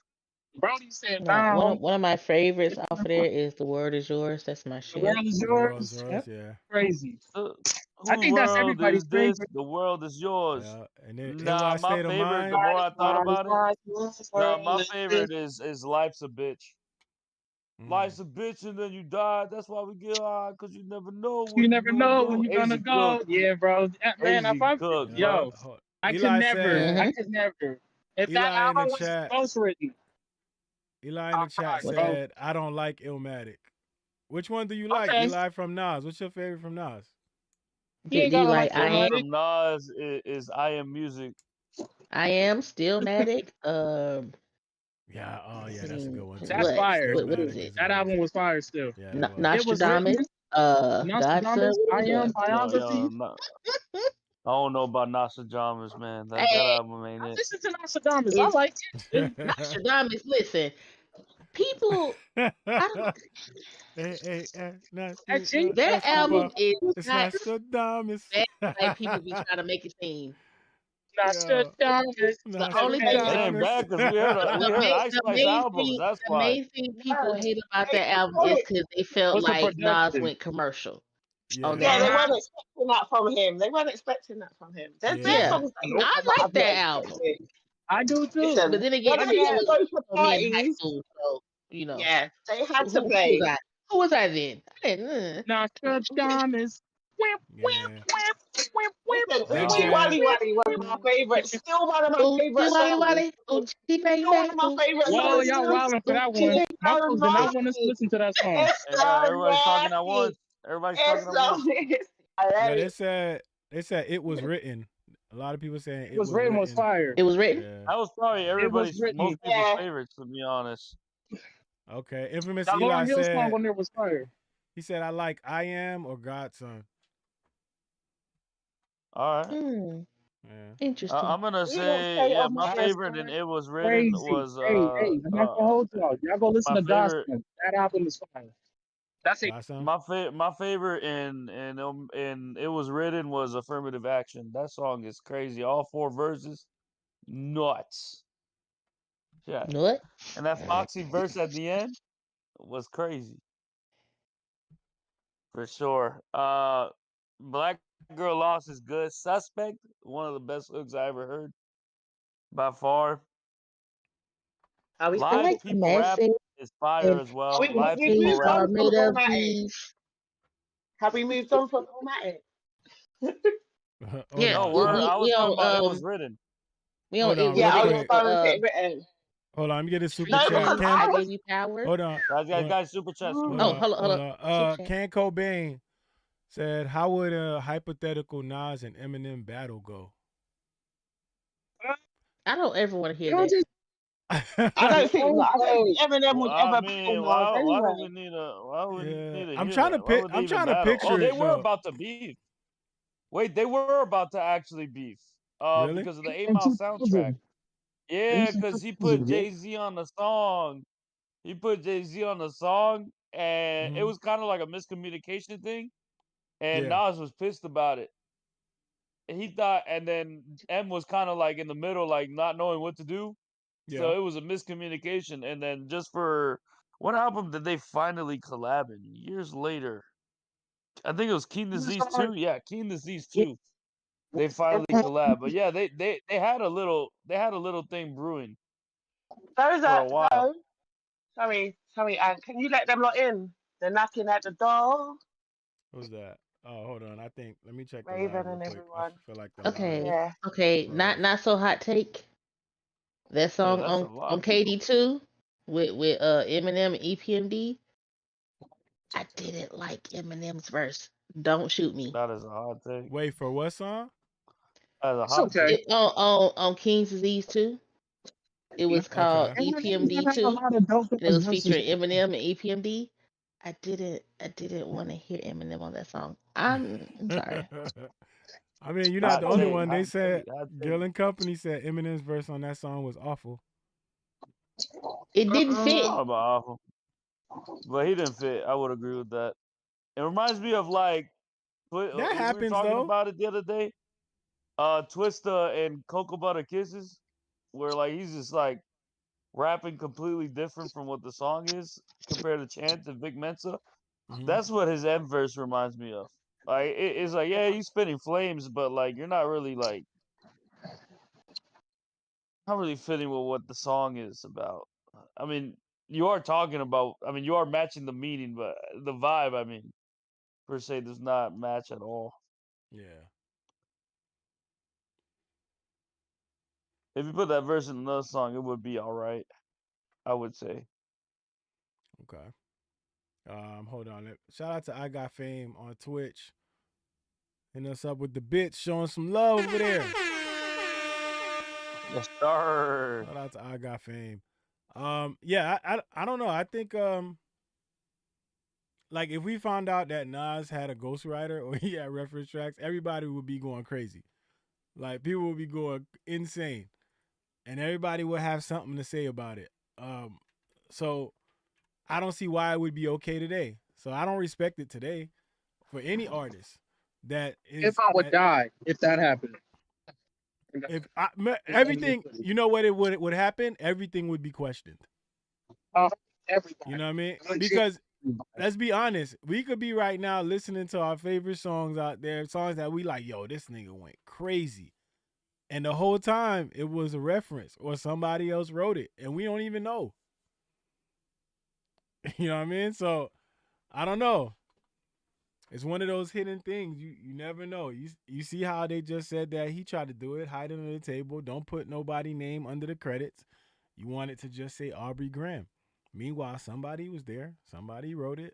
Brody said, No, down. one of my favorites off of there is "The Word Is Yours." That's my The shit. world is the world is yours. yours. Yep. Yeah, Crazy. I Whose think that's world everybody's is this? favorite. The world is yours. yeah. And then Nah, NY my State of favorite. The Mind. more I thought about it, nah, my World favorite is Life's a Bitch. Mm. Life's a bitch and then you die. That's why we get high, cause you never know You when you never gonna know go. when you're gonna Easy cook, go. Yeah, bro. Man, if easy I'm cook, Yeah. bro. yo, I could Eli never. said. Mm-hmm. I could never. If that Eli in the album was chat. close written, Eli in the chat God, bro. said, "I don't like Illmatic." Which one do you like, Okay, Eli from Nas? What's your favorite from Nas? he ain't Do you gotta like like I Am? Favorite Illmatic. from Nas is I Am Music. I Am Stillmatic. Yeah, oh yeah, that's a good Dang, one too. That's what? fire. What is Stillmatic it? is a That good one. album was fire still. Yeah, that was. It was written. Nostradamus. Godson. Nostradamus. What I is am yours? biography. I don't know about Nostradamus, man. That Hey, album ain't I it. listen to Nostradamus. I it's like it. Nostradamus. Listen, people. I don't. That G. That album Escobar. is It's not Nostradamus. bad like people be trying to make it seem. Yo, Nostradamus. The only It thing, ain't Nostradamus. bad because we heard Ice the Spice main albums. thing, That's the fire. main thing people yes. hate about that album They, is because they felt What's the like Nas production? went commercial on yeah, that they Yeah, album. weren't expecting that from him. They weren't expecting that from him. There's Yeah, yeah. songs that he Nope. has I that like I've not that album, expected. I do too. but Listen, then again, when I they it used to got was go to me in high parties, school, so you know yeah, they had to who was play. I? Who was I then? I didn't. Nostradamus. Whip, whip, Yeah. whip, whip, whip, Listen, That whip, Oochie whip, jam. Wally whip, Wally was my favorite. whip. Still one of my Ooh, favorite wally songs. wally, ooh, chitty bang Still one bang, of my ooh, favorite Whoa, songs. y'all wilding for ooh, that one. chitty. It's My so folks did not want us to nasty. listen to that song. It's Hey, so everybody's talking at nasty. once. Everybody's talking It's at so once. nasty. I love Yeah, it. they said it was written. A lot of people saying It it was was written was written. fire. It was written. Yeah. That was probably It was written. most people's Yeah. favorites, to be honest. Okay. Infamous That Eli Lauryn Hill song said on there was fire. he said I like I Am or Godson. All right. Yeah. Interesting. I'm gonna We don't say, stay yeah, on my my That's favorite and it was written crazy. was Hey, I'm not gonna hold y'all. Y'all go listen my to favorite Gospel. That album is fire. That's it. Godson? my favorite and it was written was Affirmative Action. That song is crazy. All 4 verses, nuts. Yeah. You know what? And that Foxy verse at the end was crazy. For sure. Black Girl Lost is good. Suspect, one of the best hooks I ever heard. By far. Are we I still? Live like the People Rap message is fire and as well. Live We've People moved Rap. are on from made of Illmatic. these. Have we moved on from Illmatic? Hold Yeah, No, on. I was we talking about It on Was Written. we on Hold on it was real Yeah, oh, written you're quick. for fine with it written. Hold on, let me get a super No, chat. because I I Can was. gave you power. hold on. Guys, super chat, super Oh, chat. hold Hold on. on. Chit chat. Ken Cobain said, how would a hypothetical Nas and Eminem battle go? I don't ever want to hear Y'all that. just I don't think Eminem Well, would I ever battle mean, Nas why do anyway. we need to? Why would we Yeah, need to I'm hear trying to that? Why pick. would they I'm even trying to battle? Oh, picture they it were though. about to beef. Wait, they were about to actually beef. Really? Because of the 8 In Mile soundtrack. 2000. Yeah, because he put 2000, yeah. Jay Z on the song. He put Jay Z on the song, and it Mhm. was kind of like a miscommunication thing. And Yeah. Nas was pissed about it. He thought, and then M was kind of like in the middle, like not knowing what to do. Yeah. So it was a miscommunication. And then just for what album did they finally collab in years later? I think it was Keen Disease 2. Yeah, Keen Disease 2. They finally collab. But yeah, they had a little thing brewing Those for are a while. no. Sorry, Anne. Can you let them lot in? They're knocking at the door. Who's that? Oh, hold on. I think. Let me check the live Raven real and quick. I everyone. feel like the live Okay. Yeah. Okay. Not froze. so hot take. That Yeah, song that's a lot on of people. KD2 with Eminem and EPMD. I didn't like Eminem's verse. Don't shoot me. That is a hot take. Wait for what song? That is a It's hot okay. take. On King's Disease 2. It was called Okay. Eminem's EPMD had a 2, lot of dope and it ass was verses. featuring Eminem and EPMD. I didn't want to hear Eminem on that song. I'm sorry. I mean, you're not Hot the only take. one. They Hot said take. Hot take. Gill and Company said Eminem's verse on that song was awful. It didn't I fit. don't know about awful, but he didn't fit. I would agree with that. It reminds me of like That we were happens talking though. about it the other day. Twista and Cocoa Butter Kisses, where like he's just like rapping completely different from what the song is compared to Chance and Big Mensa. Hmm. That's what his end verse reminds me of. Like it's like yeah, he's spitting flames, but like you're not really like not really fitting with what the song is about. I mean, you are talking about. I mean, you are matching the meaning, but the vibe, I mean, per se, does not match at all. Yeah. If you put that verse in another song, it would be all right. I would say. Okay. Hold on. Shout out to I Got Fame on Twitch. Hitting us up with the bits, showing some love over there. Yes, sir. Shout out to I Got Fame. Yeah, I don't know. I think like if we found out that Nas had a ghostwriter or he had reference tracks, everybody would be going crazy. Like people would be going insane, and everybody would have something to say about it. So I don't see why it would be okay today. So I don't respect it today for any artist that If is I would that die, if that happened. if everything, you know what it would happen, everything would be questioned. Everybody. You know what I mean? Because let's be honest, we could be right now listening to our favorite songs out there, songs that we like, yo, this nigga went crazy. And the whole time it was a reference or somebody else wrote it and we don't even know. You know what I mean? So I don't know. It's one of those hidden things. You never know. You see how they just said that he tried to do it, hide it under the table, don't put nobody name under the credits. You want it to just say Aubrey Graham. Meanwhile, somebody was there, somebody wrote it.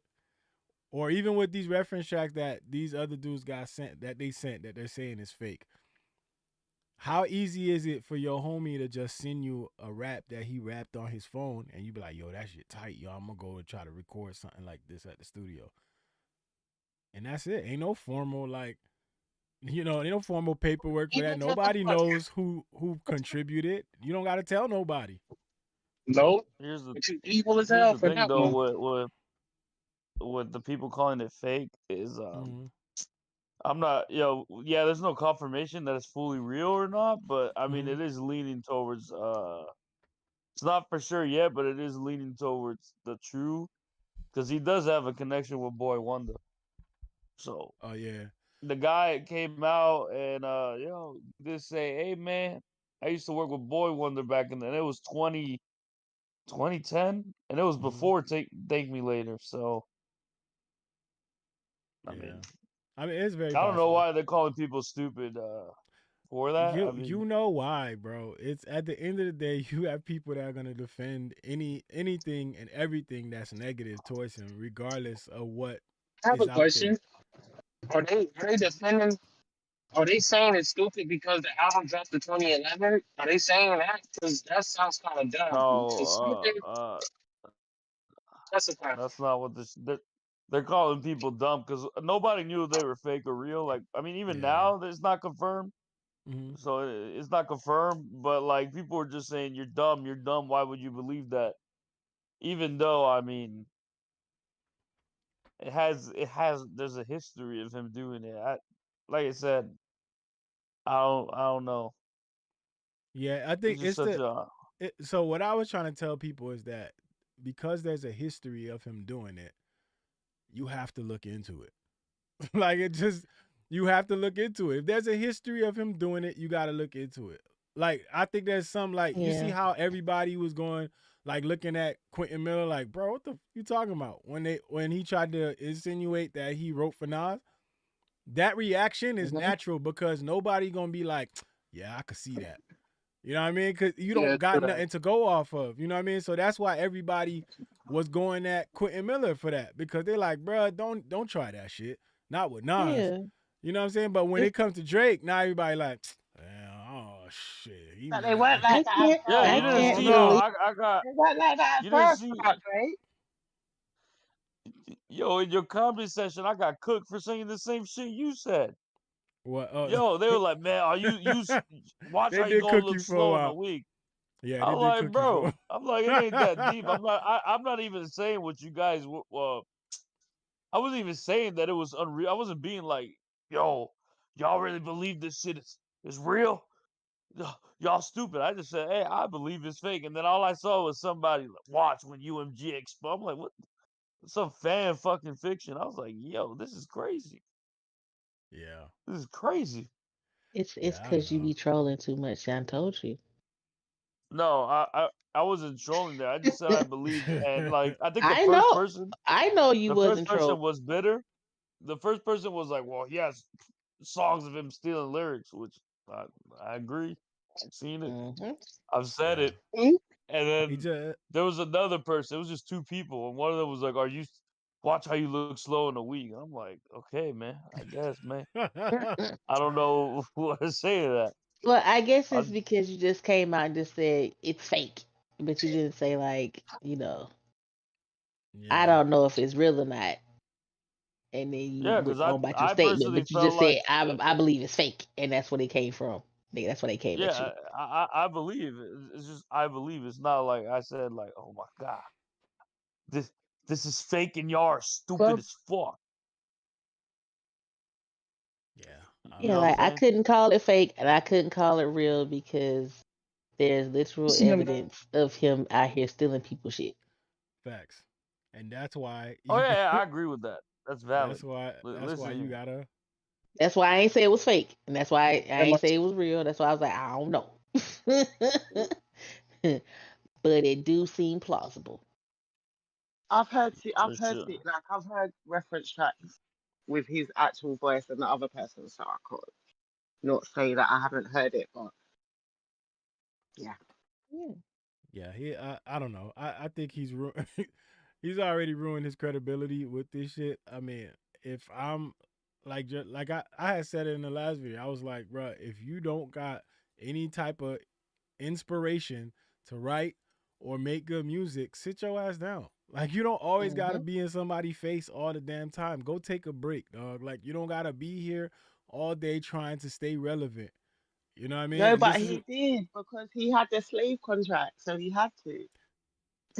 Or even with these reference tracks that these other dudes got sent, that they're saying is fake. How easy is it for your homie to just send you a rap that he rapped on his phone and you be like, yo, that shit tight, yo, I'm gonna go and try to record something like this at the studio. And that's it. Ain't no formal like, ain't no formal paperwork for that. Nobody knows who contributed. You don't gotta tell nobody. No, Here's the but you evil as here's hell the for thing that though one. with the people calling it fake is Mm-hmm. I'm not yeah, there's no confirmation that it's fully real or not, but I mean Mm-hmm. it is leaning towards it's not for sure yet, but it is leaning towards the true because he does have a connection with Boy Wonder. So Oh yeah. the guy came out and just say, hey man, I used to work with Boy Wonder back in then. It was 2010 and it was Mm-hmm. before Thank Me Later. So I Yeah. mean, I mean, it's very I don't know possible. why they're calling people stupid for that. I You mean, know why, bro? It's at the end of the day, you have people that are gonna defend anything and everything that's negative towards him, regardless of what I have is a out there. question. Are they defending Are they saying it's stupid because the album dropped in 2011? Are they saying that? Because that sounds kind of dumb. Because No, stupid, that's a fact. that's not what this. They're calling people dumb because nobody knew if they were fake or real. Like, I mean, even Yeah. now, it's not confirmed. Mm-hmm. So it's not confirmed, but like people are just saying you're dumb, you're dumb. Why would you believe that? Even though, I mean, it has there's a history of him doing it. Like I said, I don't know. Yeah, I It's think just such a so what I was trying to tell people is that because there's a history of him doing it, you have to look into it. Like it just you have to look into it. If there's a history of him doing it, you got to look into it. Like I think there's some like you see Yeah. how everybody was going like looking at Quentin Miller like, bro, what the you talking about? When he tried to insinuate that he wrote for Nas, that reaction is Mm-hmm. natural because nobody gonna be like, yeah, I could see that. You know what I mean? Because you Yeah, don't got true that. nothing to go off of. You know what I mean? So that's why everybody was going at Quentin Miller for that because they're like, bro, don't try that shit. Not with Nas. Yeah. You know what I'm saying? But when It's it comes to Drake, now everybody like, oh shit, he But they mad. weren't like I that can't. at yeah. I You first. didn't Oh can't see how really. no. I got. They weren't like that You at didn't first see about Drake. yo in your comedy session. I got cooked for saying the same shit you said. What? Yo, they were like, man, are watch They how you did gonna cook look you for a slow in the while. week. Yeah, they I'm did like, cook you for. bro. I'm like, it ain't that deep. I'm not even saying what you guys. I wasn't even saying that it was unreal. I wasn't being like, yo, y'all really believe this shit is real? Y'all stupid. I just said, hey, I believe it's fake. And then all I saw was somebody like, watch when UMG explode. I'm like, what? Some fan fucking fiction. I was like, yo, this is crazy. Yeah, This is crazy. It's yeah, I don't because you know. be trolling too much. I told you. No, I wasn't trolling there. I just said I believed, and like I think I know. I know you the first wasn't trolling. person was bitter. The first person was like, well, he has songs of him stealing lyrics, which I, I agree. I've seen it. Mm-hmm. I've said Yeah, it. Hmm? And he then just. there was another person. It was just two people, and one of them was like, "Are you watch how you look slow in a week?" I'm like, "Okay, man. I guess, man. I don't know what to say to that." Well, I guess I, it's because you just came out and just said it's fake, but you didn't say like, I Yeah, don't know if it's real or not, and then you yeah, because went on about your I statement. personally But you felt just said like, I believe it's fake, and that's where they came from. That's where they came at you. yeah, I believe it. It's just I believe it's not like I said like, "Oh my god, this this is fake and y'all are stupid Well, as fuck." yeah, I You Yeah, don't know what I'm like know. I saying? couldn't call it fake, and I couldn't call it real because there's You literal see him go. evidence of him out here stealing people's shit. Facts, and that's why Oh you. yeah, yeah, I agree with that. That's valid. That's why you Listen, gotta. That's why I ain't say it was fake, and that's why I Am I ain't say it was real. That's why I was like, I don't know, but it do seem plausible. for I've heard sure. it, like I've heard reference tracks with his actual voice and the other person, so I could not say that I haven't heard it, but yeah. Yeah. Yeah, I don't know. I think he's already ruined his credibility with this shit. I mean, if I'm like like I had said it in the last video, I was like, bro, if you don't got any type of inspiration to write or make good music, sit your ass down. Like you don't always gotta Hmm. be in somebody's face all the damn time. Go take a break, dog. Like you don't gotta be here all day trying to stay relevant. You know what I mean? No, And but this is he did because he had the slave contract, so he had to.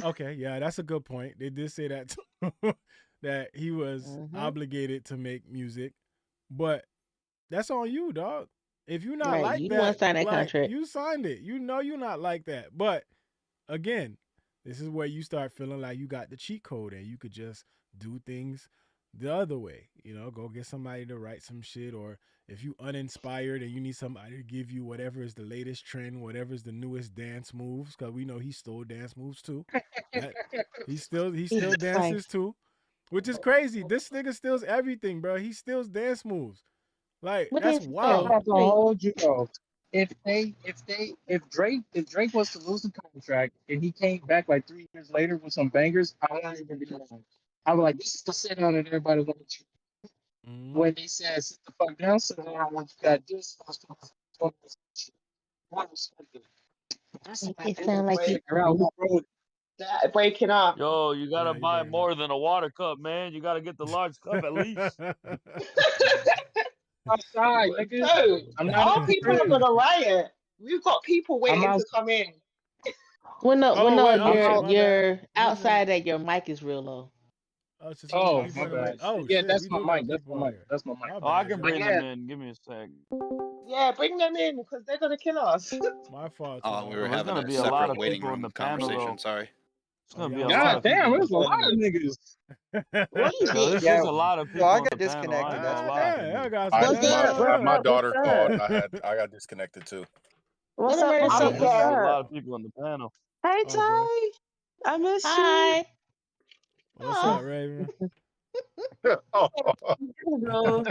okay, yeah, that's a good point. They did say that too, that he was Hmm. obligated to make music, but that's on you, dog. If you're not Right. like You the one that, sign that like contract. you signed it. You know you're not like that. But again, this is where you start feeling like you got the cheat code and you could just do things the other way. You know, go get somebody to write some shit, or if you uninspired and you need somebody to give you whatever is the latest trend, whatever is the newest dance moves, because we know he stole dance moves too. That he still dances Twice. too, which is crazy. This nigga steals everything, bro. He steals dance moves. Like What that's dance he I'm stole? wild. about to Wait. hold you though. If Drake was to lose the contract and he came back like 3 years later with some bangers, I wouldn't even be mad. I was like, this is the sit down and everybody wants you. when they said sit the fuck down, so now when you got this, It sound like you. figure out who wrote That breaking up. Yo, you gotta Yeah, you buy breaking more up. than a water cup, man. You gotta get the large cup at least. outside, nigga. Dude, I'm not our in the people are crib. gonna riot. We've got people I'm waiting out. to come in. When no, Oh wait, oh I'm shit, out. my bad. you're Listen, outside that your mic is real low. oh shit, so many Oh, people my in the way. bad. Oh Yeah, shit, that's we my do got mic. That's people my on mic. here. That's my mic. My Oh, I bad, can y'all. But bring yeah, them in. Give me a sec. Yeah, bring them in because they're gonna kill us. My fault, Oh, we y'all. were Oh, there's having gonna a be a lot separate of waiting people in the room panel, conversation. though. Sorry. There's Oh, gonna be a y'all lot God of was. people damn, in the there's a lot of panel. niggas. What is Yo, it? there's Yeah, a lot of so I people in got the panel. I disconnected. ain't That's gonna God what lie. damn, happened. y'all got some I What's going up? my on. daughter called. Up? I got disconnected too. What's What up? What's Yeah, up? emergency? there's What's gonna be a Okay. lot up? of people in the panel. Hey Okay. Ty, I miss you. Hi. What's Oh, up, Raven? Hello.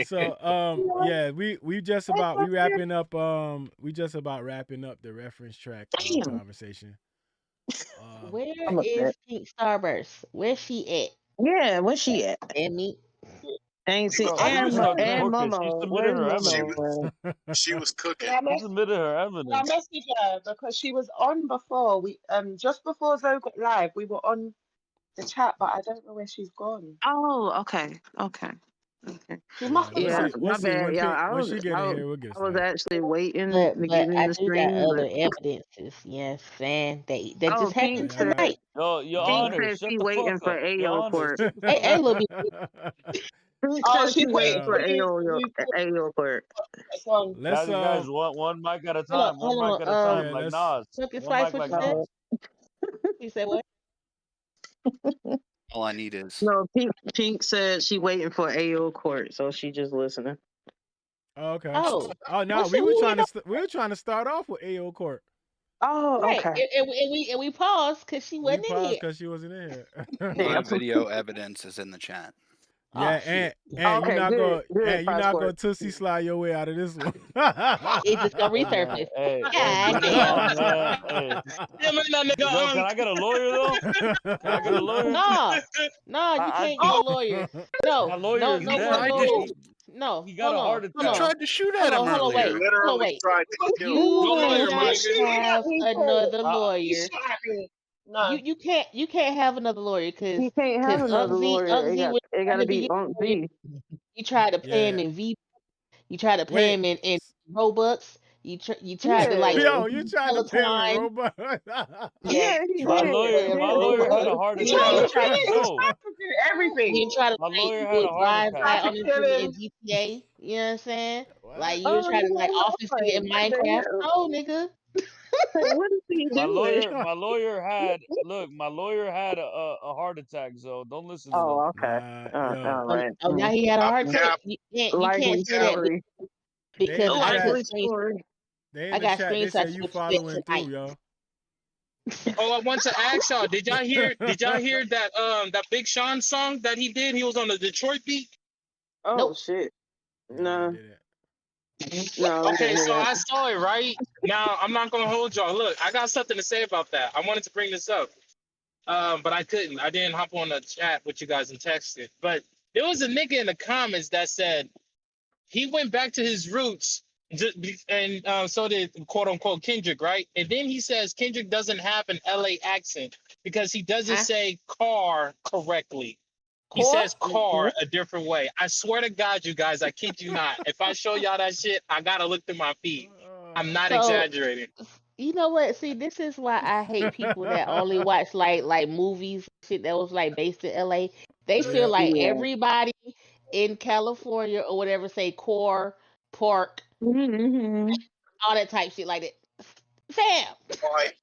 So yeah, we just about we just about wrapping up the reference track Damn, conversation. where I'm is upset. Pink Starburst? Where's she at? Yeah, where's she at? And me. Ain't see Bro, she was and stuck and cooking. She Momo. submitted Where's her she evidence. Momo? she was Did cooking. I She mess? submitted her Did I evidence. message her because she was on before we just before Zoe got live? We were on the chat, but I don't know where she's gone. Oh, okay, okay. She Yeah, must have we'll Yeah, see. left. We'll my see bad, y'all. when she get in here. We'll get it I was started. actually waiting to But get in I the do got stream, other but evidences. Yes, saying that oh, just Oh, happened Pink y'all got. said tonight. Your Oh, Pink Honor, said shut she the waiting fuck for up. Your AO Honor, court. shut the Hey, fuck hey, up. little bit. Pink Oh, said she she's waiting waiting yeah. for for you AO to AO court. that's on. Let's Guys, one mic at a Hold on, time. One mic hold at a on. time, yeah, like let's Nas. Pumpkin One Spice, mic what like you said? Nas. You said what? All I need is No, Pink said she waiting for AO court, so she just listening. okay. Oh, Oh no, well, shit, we waiting on we were trying to start off with AO Court. Oh, right, okay. and we paused because she We wasn't in paused here. because she wasn't in here. Damn. the video evidence is in the chat. Yeah, Oh shit, and Okay, good you're not passport. gonna Tootsie slide your way out of this one. it's just gonna Hey man, resurface. hey, God believe it or damn. not, man. Hey, Yeah, man, that yo, nigga. can I get a lawyer though? Can I get a lawyer? No, no, you I can't get a Oh, lawyer. my No, lawyer no, is no, He no, dead. tried no, to. no. oh, No, He got hold a on, heart hold He on, attack. tried to shoot hold at on, him hold on, He wait, earlier. hold on, literally wait. tried to kill him. You No lawyer, my cannot nigga. shooting at have people. another You lawyer. shot at me. You No. you can't have another lawyer He can't have another lawyer. Unc Z was It trying gotta to be be your on lawyer. Z. You tried to pay him yeah. in you tried to pay Wait. him in Robux. You tried to like Yeah. Yo, you tried to pay him in Peloton. robot. Yeah, Yeah, you he My tried to pay lawyer, did. him my in lawyer had Robux. a heart He You tried attack. to even kill tried to him. He Yo, tried to do everything. you even tried to my like lawyer had do a a heart drive attack. by Tried to on this kill nigga in him. GTA. You know what I'm saying? Like What? you Oh try to like yeah, office nigga like in what the Minecraft. hell? No, nigga. Like, what is he doing? My lawyer had look. My lawyer had a heart attack. So don't listen to them. Oh, okay. Nah, All yo, Oh, right. oh, now he had a Stop heart Mm. attack. cap. You can't Likely say that story. they in because the I took chat. Likely screenshots. story. They in I the got chat. They say screenshots of you what you following said tonight. through, yo. Oh, I want to ask y'all. Did y'all hear? Did y'all hear that? That Big Sean song that he did? He was on the Detroit beat. Oh Nope. shit. Nah, I No, didn't. no, we Okay, didn't so hear I that. saw it right now. I'm not gonna hold y'all. Look, I got something to say about that. I wanted to bring this up, but I couldn't. I didn't hop on the chat with you guys and text it. But there was a nigga in the comments that said he went back to his roots, and so did quote unquote Kendrick, right? And then he says Kendrick doesn't have an LA accent because he doesn't Huh? say car correctly. He Core? says car a different way. I swear to God, you guys, I kid you not. If I show y'all that shit, I gotta look through my feed. I'm not So exaggerating. you know what? See, this is why I hate people that only watch like movies shit that was like based in LA. They feel Yeah. like Yeah. everybody in California or whatever say core, pork, Mm-hmm. all that type shit like that. Fam. Like,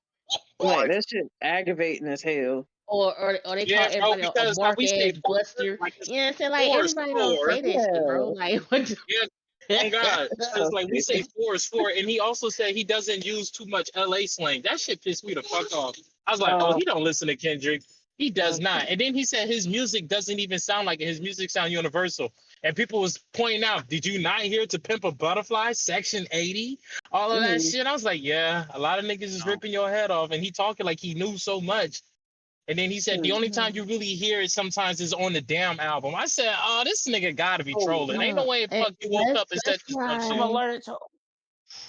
Like like that shit aggravating as hell. Or they call Yeah, bro, everybody a because like mark we say ass four, buster. like it's You know what I'm saying? Like four is everybody don't four. say that shit, bro. Yeah. Like what Yeah, oh the God. Because Oh like we shit. say four is four. And he also said he doesn't use too much LA slang. That shit pissed me the fuck off. I was like, oh, Oh. he don't listen to Kendrick. He does Okay. not. And then he said his music doesn't even sound like it. His music sound universal. And people was pointing out, did you not hear To Pimp a Butterfly, Section 80? All of that Mm. shit. I was like, yeah, a lot of niggas is No. ripping your head off. And he talking like he knew so much. And then he said the only time you really hear it sometimes is on the damn album. I said, oh, this nigga gotta be trolling. Ain't no way fuck you woke up and said this dumb shit. I'm allergic to.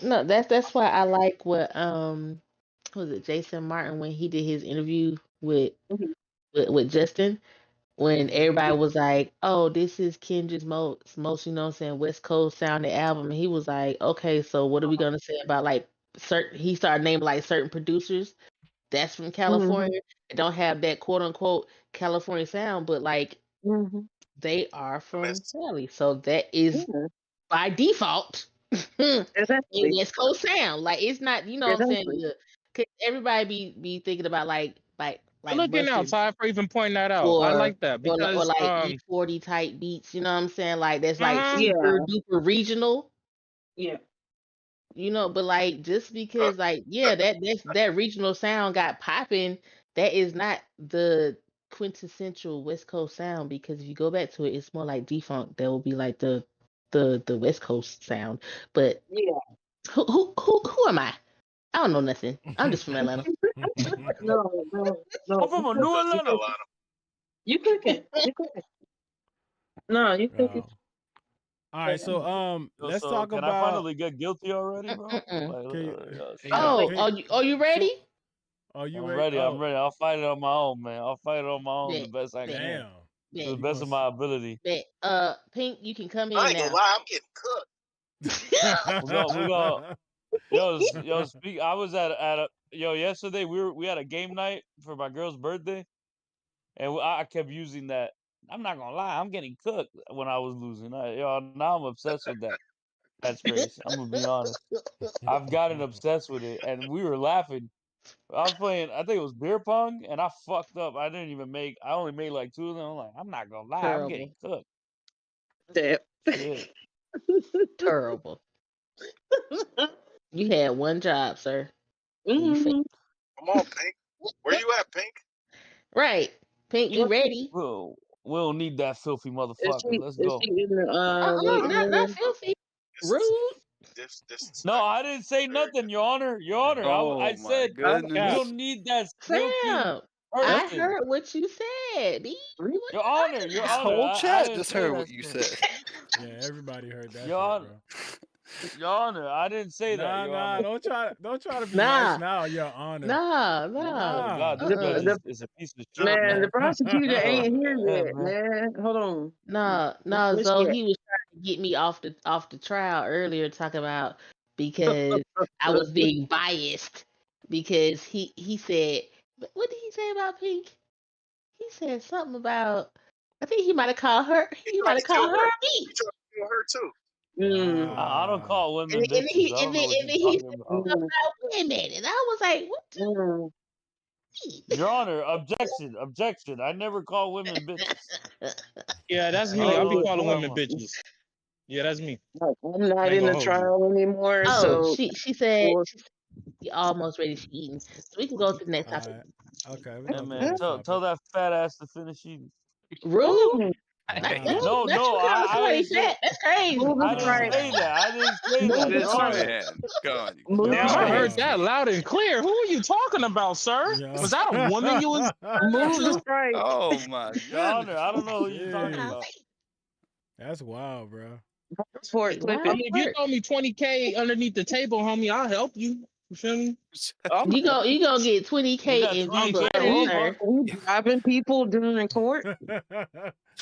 No, that's why I like what was it Jason Martin when he did his interview with Justin, when everybody was like, "Oh, this is Kendrick's most you know what I'm saying, West Coast sounding album," and he was like, "Okay, so what are we gonna say about like certain?" He started naming like certain producers that's from California and don't have that quote unquote California sound, but like they are from Cali, so that is by default a West Coast sound. Like it's not, you know what I'm saying? Cause everybody be thinking about like Good looking out, Mustard Ty, for even pointing that out. I or like that or because like E40 type beats, you know what I'm saying? Like that's like super duper regional. Yeah. You know, but like just because like that regional sound got popping, that is not the quintessential West Coast sound, because if you go back to it, it's more like defunct. That will be like the West Coast sound. But yeah, who am I? I don't know nothing. I'm just from Atlanta. no. I'm from a New Atlanta. You cooking? You cooking? No, you cooking? All right, so let's talk can about. I finally get guilty already, bro? Are you ready? Are you I'm ready? ready. I'm ready. I'll fight it on my own, man. I'll fight it on my own the best I can. To the best of my ability. Pink, you can come in I ain't now. gonna lie, I'm getting cooked. we go. Yo, speak. I was at a yesterday. We had a game night for my girl's birthday, and I kept using that. I'm not gonna lie, I'm getting cooked when I was losing. Now I'm obsessed with that catchphrase. I'm gonna be honest. I've gotten obsessed with it, and we were laughing. I was playing, I think it was beer pong, and I fucked up. I only made like 2 of them. I'm like, I'm not gonna lie, I'm getting cooked. Damn. Shit. Terrible. You had one job, sir. Come on, Pink. Where you at, Pink? Right. Pink, you ready? We don't need that filthy motherfucker. Let's go. Not filthy. Rude. No, I didn't say nothing, Your Honor. Your Honor, I said we don't need that filthy Sam, I person. heard what you said, B. Your Honor, Your This Honor. whole I chat didn't just say heard that what you shit. said. Yeah, everybody heard that Your shit, Honor. bro. Your Honor, I didn't say that, Your Honor. Don't try to be nice now, Your Honor. Nah. God, this judge is a piece of shit, Man, the prosecutor ain't here yeah, yet, man. man. Hold on. No, so he was trying to get me off the trial earlier, talking about because I was being biased because he said, what did he say about Pink? He said something about, I think he might have called her. He might have called her me. He tried to kill her too. I don't call women bitches. I don't know what you're talking about. About women, and I was like, what? Your Honor, objection. I never call women bitches. Yeah, that's me. I'll be calling women bitches. Yeah, that's me. I'm not in the trial anymore. Oh, so she said she almost ready to eating. So we can go to the next topic. Okay, we Hey, man, tell that fat ass to finish eating. Rude. No, I didn't say. That's crazy. I didn't say that. I didn't say that. This Your Honor. man, God. Damn, I heard that loud and clear. Who are you talking about, sir? Was that a woman you was? Oh my God. Your Honor, I don't know who you're talking about. That's wild, bro. I mean, if you throw me 20K underneath the table, homie, I'll help you. You feel me? You gonna get 20K in Robux. Robbing people during court.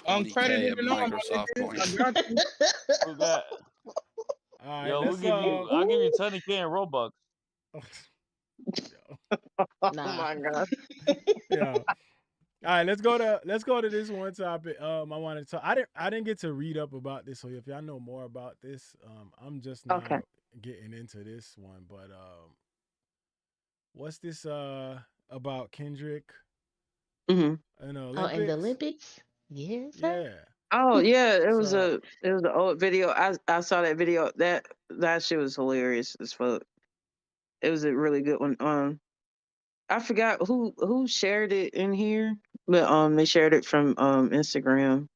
Uncredited and all, Microsoft points. Who got? All right, Yo, I'll give you 20K in Robux. Oh my God. Yeah. All right, let's go to this one topic. I wanted to talk. I didn't get to read up about this, so if y'all know more about this, I'm just now getting into this one. But what's this about Kendrick? And the Olympics? Yes. Yeah. Oh yeah, it was an old video. I saw that video. That shit was hilarious as fuck. It was a really good one. I forgot who shared it in here, but they shared it from Instagram.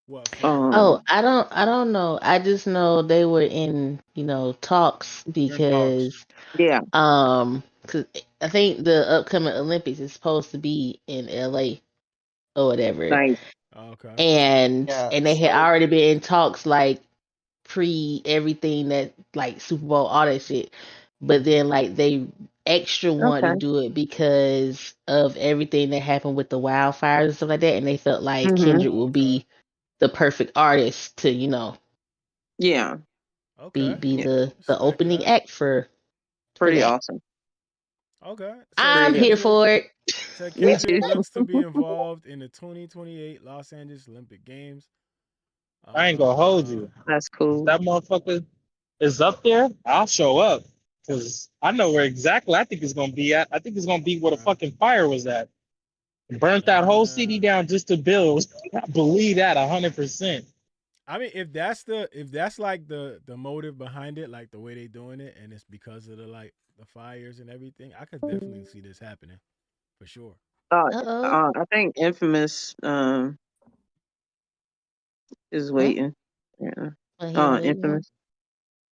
What? I don't know. I just know they were in talks because because I think the upcoming Olympics is supposed to be in LA or whatever, Nice. Okay. and Yeah, they had so already been in talks like pre everything that like Super Bowl all that shit, but then like they extra wanted Okay. to do it because of everything that happened with the wildfires and stuff like that, and they felt like Mm-hmm. Kendrick would be the perfect artist to Yeah. Okay. be Yeah. the Respect opening that. act for Pretty that. awesome. Okay. Said I'm Pretty here awesome. Kendrick. for it. Said Me Kendrick too. looks to be involved in the 2028 Los Angeles Olympic Games. I ain't gonna hold you. That's If cool. that motherfucker is up there, I'll show up because I know where exactly I think it's gonna be at. I think it's gonna be where the Okay. fucking fire was at. Burnt that whole city down just to build. I believe that 100%. I mean, if that's like the motive behind it, like the way they doing it, and it's because of the fires and everything, I could definitely see this happening for sure. Uh-oh. I think Infamous is Hmm? waiting. Yeah. What he waiting on? Infamous.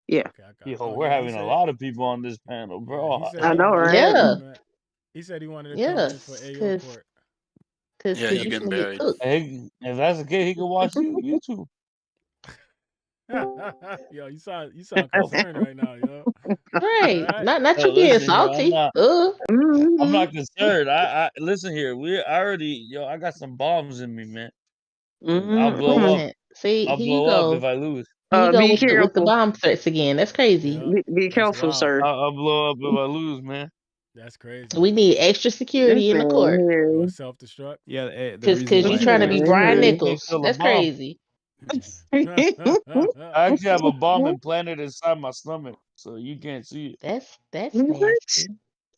Yeah. Okay, I got. Yo, Oh we're yeah, he having a said. lot of people on this panel, Yeah, he bro. said I he know, wanted to right? Yeah, come at. He said he wanted to come yeah, in for AO cause court. Yeah, cause you you getting finna get buried. cooked. Hey, if that's the case, he can watch you too. Yo, you sound concerned right now, yo. All Right. right. Not Yo, you being listen here. salty. I'm Mm-hmm. not concerned. I listen here. I already, I got some bombs in me, man. And I'll blow Mm-hmm. up. Man. See, I'll here you blow up if go. I lose. Here you go Be with the careful. bomb threats again. That's crazy. Yeah, Be that's careful, wild. sir. I'll blow up if I lose, man. That's crazy. We need extra This security in the man court. You gonna here. self destruct? Yeah, the Cause reason cause This you why trying to be Brian You man can't Nichols. kill a That's bomb. crazy. I actually have a bomb here. implanted inside my stomach, so you can't see it. That's What? nasty.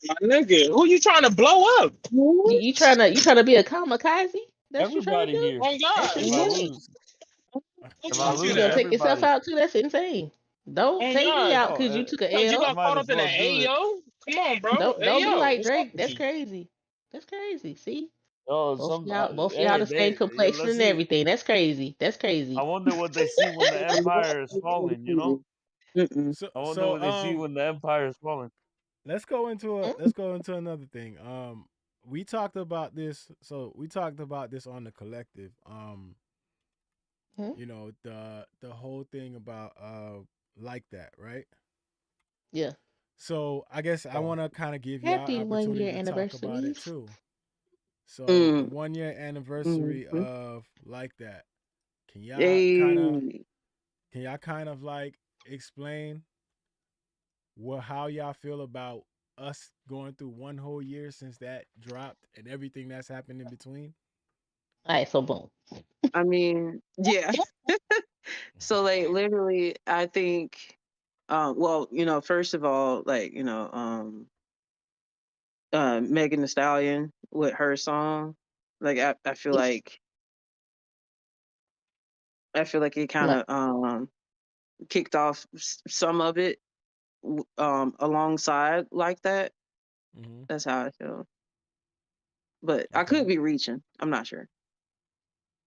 My nigga, who you trying to blow up? You What? trying to be a kamikaze? That's what you trying to Everybody do? here. Oh That's God, If I What? insane. lose, don't if you I do You lose, gonna that? take yourself everybody. out too? That's insane. Don't Oh take me God, out Oh, because you took an cause you I L. got might caught as up in well that do it. AO. Come on, bro. Don't be AO, like what's up Drake. with That's you? crazy. That's crazy. See, Oh, some both y'all hey, the same complexion let's and see. everything. That's crazy. That's I crazy. wonder what they see when the empire is falling. Mm-mm. So I wonder so what they see when the empire is falling. Hmm? let's go into another thing. We talked about this. So we talked about this on the collective. Hmm? The whole thing about like that, right? Yeah. So I guess I want to kind of give y'all Happy one opportunity year to talk about it anniversaries. too. So the Mm. 1 year anniversary Mm-hmm. of like that. Can y'all kind of Hey. like explain how y'all feel about us going through one whole year since that dropped and everything that's happened in between? All right. So boom. I mean, yeah. So like literally, I think. Well, first of all, like Megan Thee Stallion with her song, like I feel like it kind Like, of kicked off some of it alongside like that. Mm-hmm. That's how I feel. But I Okay. could be reaching. I'm not sure.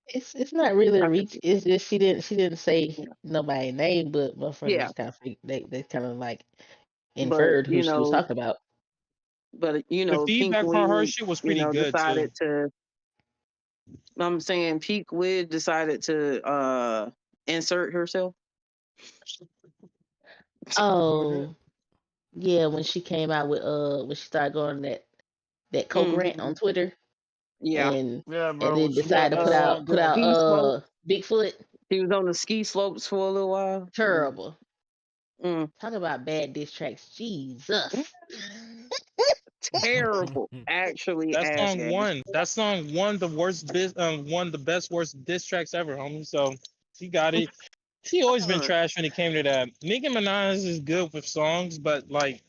it's not really a I could reach. be. It's just she didn't say Yeah. nobody's name, but Yeah. motherfuckers kind of they kind of like But inferred who she was talking about. The Pink feedback from her Wig, shit was pretty good too. decided to. I'm saying Pink Wig decided to insert herself. Who did? Oh yeah, when she came out with when she started going that coke rant Hmm. on Twitter Yeah. and Yeah, and bro. When then she got decided to that song put out going, Ski slope. Bigfoot. He was on the ski slopes for a little while. Terrible. Mm. Talk about bad diss tracks. Jesus. Terrible. Actually, That ass song gas. won. That song won the won the best worst diss tracks ever, homie. So she got it. She always been trash when it came to that. Nicki Minaj is good with songs, but like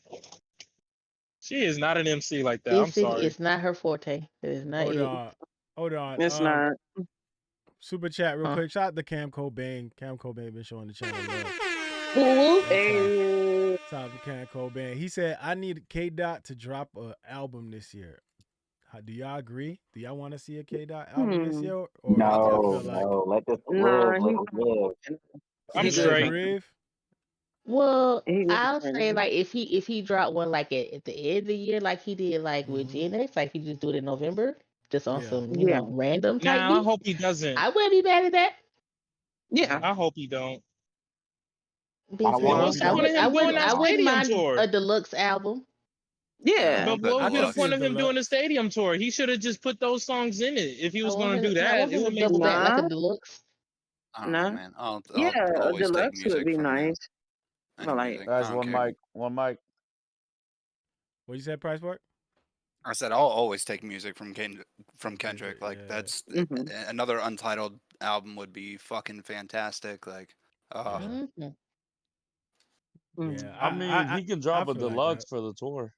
she is not an MC like that. I'm sorry. It's not her forte. It is not Hold it. on. Hold on. It's not. Super chat real Huh? quick. Shout out to Cam Cobain. Cam Cobain been showing the channel love. Who? That's Hey. Shout out to Cam Cobain. He said, I need K.Dot to drop an album this year. Do y'all agree? Do y'all want to see a K.Dot album this year? Or y'all No, feel like no. Let this live. Nah, Let it live. I'm let it good. straight. breathe? Well, He was I'll right say now. like if he dropped one like at the end of the year, like he did like with Mhm. Gen X, like he just do it in November, just on Yeah. some Yeah. random type Nah, I beat. hope he doesn't. I wouldn't be mad at that Yeah. I hope he don't. I don't Say But want hope him what's he the to. point don't. of him doing that I wouldn't stadium mind tour? a deluxe album. Yeah, I Yeah. But want that what I would be want the to see deluxe. a point of him doing the deluxe. stadium tour? He should have just put those songs in it. If he I was want going to him. do I that, want it him to would make double back like a Nah. deluxe. I don't know, Nah. man. I'll Yeah, a always take deluxe would music be from nice. any But like, music. I Guys, don't one care. mic, one mic. What you said, Price Park? I said I'll always take music from From Kendrick. Kendrick, Like yeah. that's mhm. another untitled album would be fucking fantastic. Like, Yeah. Mm-hmm. Yeah. Mhm. I mean, he can I drop a feel like deluxe that. for the tour.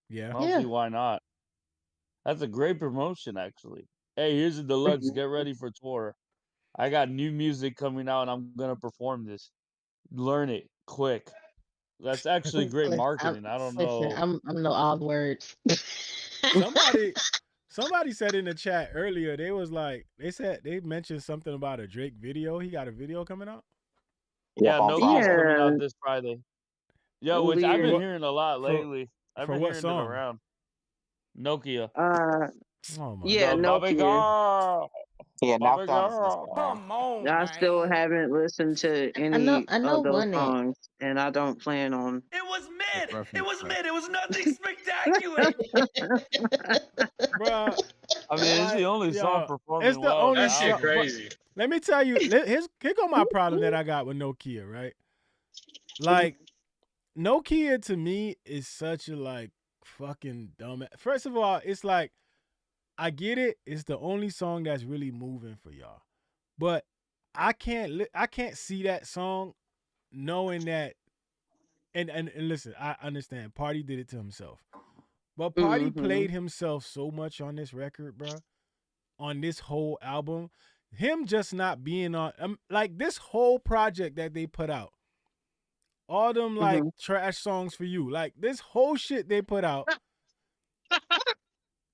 Yeah. I don't see Yeah. why not. That's a great promotion, actually. Hey, here's a deluxe. Get ready for tour. I got new music coming out, and I'm gonna perform this. Learn it quick. That's actually great marketing. I don't Listen. know. I'm know all the words. Somebody said in the chat earlier, they mentioned something about a Drake video. He got a video coming out. Yep, Yeah, on Nokia's Friday. coming Yeah. out this Friday. Yeah, which I've For been Weird. what hearing a lot for lately. I've for been what hearing it song? around. Nokia. Oh my Yeah, The god. Bobby Nokia. girl. He Bobby announced on his girl. Instagram. I still haven't listened to any I know of those one that. songs, and I don't plan on. it was mid. It was Reference. mid. It was nothing spectacular. Bruh, I mean, it's the only song it's performing the well on the only That shit song. album. But crazy. let me tell you, here go my problem that I got with Nokia, right? Like, Nokia to me is such a like fucking dumb. First of all, it's like I get it. It's the only song that's really moving for y'all, but I can't see that song knowing that. And listen, I understand. Party did it to himself, but Party Mhm. played himself so much on this record, bro. On this whole album, him just not being on like this whole project that they put out. All them like Mhm. trash songs for you. Like this whole shit they put out.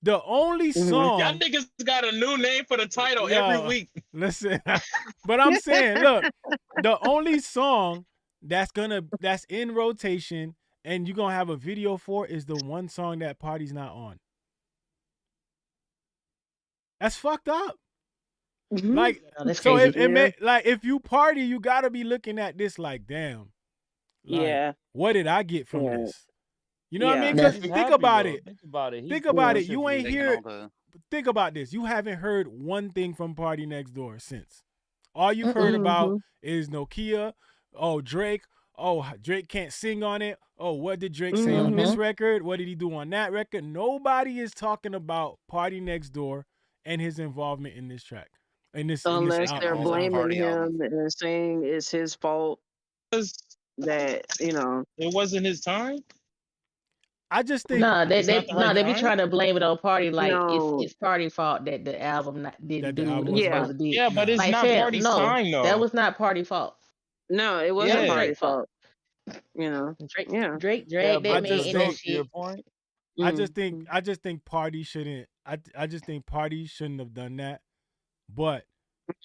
The only Mhm. Y'all song, niggas got a new name for the title every yo, week. listen, but I'm saying, look, the only song that's in rotation and you're gonna have a video for is the one song that Party's not on. That's fucked up. Mhm. Like, Oh, that's so crazy. if you Party, you gotta be looking at this like, damn, like, Yeah. what did I get from Yeah. this? You know what I mean? Yeah. Because He's think happy about though. it. Think about it. He's Think doing about Yeah. it. shit You for ain't his Taking hear all it. the Think about this. You haven't heard one thing from Party Next Door since. All you've Mm-mm. heard about Mhm. is Nokia. Oh, Drake. Oh, Drake can't sing on it. Oh, what did Drake say on Mhm. this record? What did he do on that record? Nobody is talking about Party Next Door and his involvement in this track. In this Unless taking they're all the blaming party album. him and saying it's his fault that It wasn't his time. I just think No, It's not the right they be time. trying to blame it on Party like no. it's Party fault that the album didn't that the do what it album was was Yeah. supposed not. to do. Yeah, but it's Nah. Like not fam, Party's no, time that though. was not Party fault. No, it That wasn't was Yeah. Party Drake fault. fault. Drake Yeah. Drake Yeah, dragged that but I man just in that Joe, think to your shit. point, I Mhm. just think Party shouldn't. I just think Party shouldn't have done that. But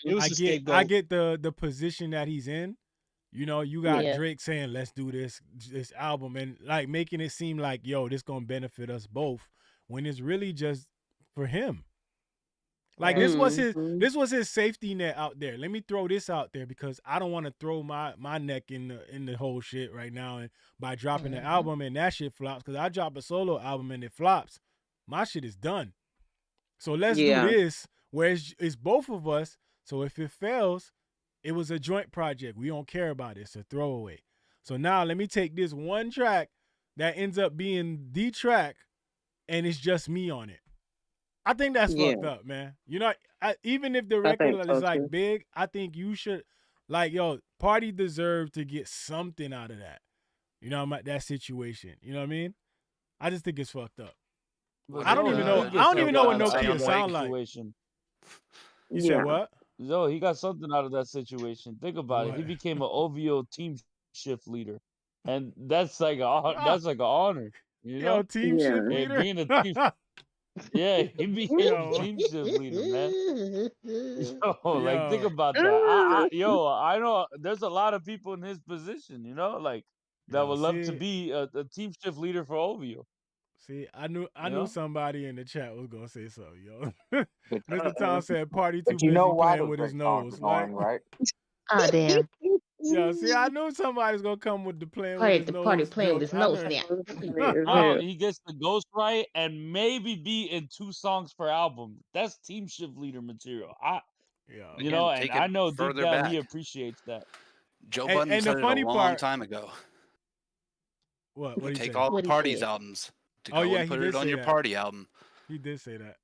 It was I the get scapegoat. the position that he's in. You know, you got Yeah. Drake saying, "Let's do this album," and like making it seem like, "Yo, this gonna benefit us both," when it's really just for him. Like right? Mhm. this was his safety net out there. Let me throw this out there because I don't want to throw my neck in the whole shit right now, and by dropping the album and that shit flops because I drop a solo album and it flops, my shit is done. So let's do Yeah. this where it's both of us. So if it fails, it was a joint project. We don't care about it. It's a throwaway. So now let me take this one track that ends up being the track and it's just me on it. I think that's Yeah. fucked up, man. You know, even if the I record think is so like too. big, I think you should, like, yo, Party deserved to get something out of that. You know, that situation. You know what I mean? I just think it's fucked up. But I don't Joe, even he know. did I get don't even something know what out the of Nokia same that way. sound like. situation. You said Yeah. what? Joe, he got something out of that situation. Think about it. He What? became an OVO team shift leader, and that's like Ah, that's like an honor, you yo, know. team Yeah. ship Hey, leader. being a team, Yeah, he became Yo. team shift leader, man. Yo, like think Yo. about that. I know there's a lot of people in his position, like that Yo, would love to see, be a team shift leader for OVO. I knew You know? somebody in the chat was gonna say so, yo. But, Mr. Tom said party too but you know busy why playing those with his great songs nose, are right? going, right? Oh damn. Yo, see, I knew somebody's gonna come with the playing with Party his the party nose playing with jokes. his I nose knew now. Yo, he gets the ghost right and maybe be in 2 songs per album. That's team shift leader material. Yo. Again, And take I it know deep further down he back. appreciates that. Joe Budden And the said it a funny long part, time ago. what do you Take say? all What the he parties said. albums to Oh go yeah, and he put did it on say your that. party album. He did say that.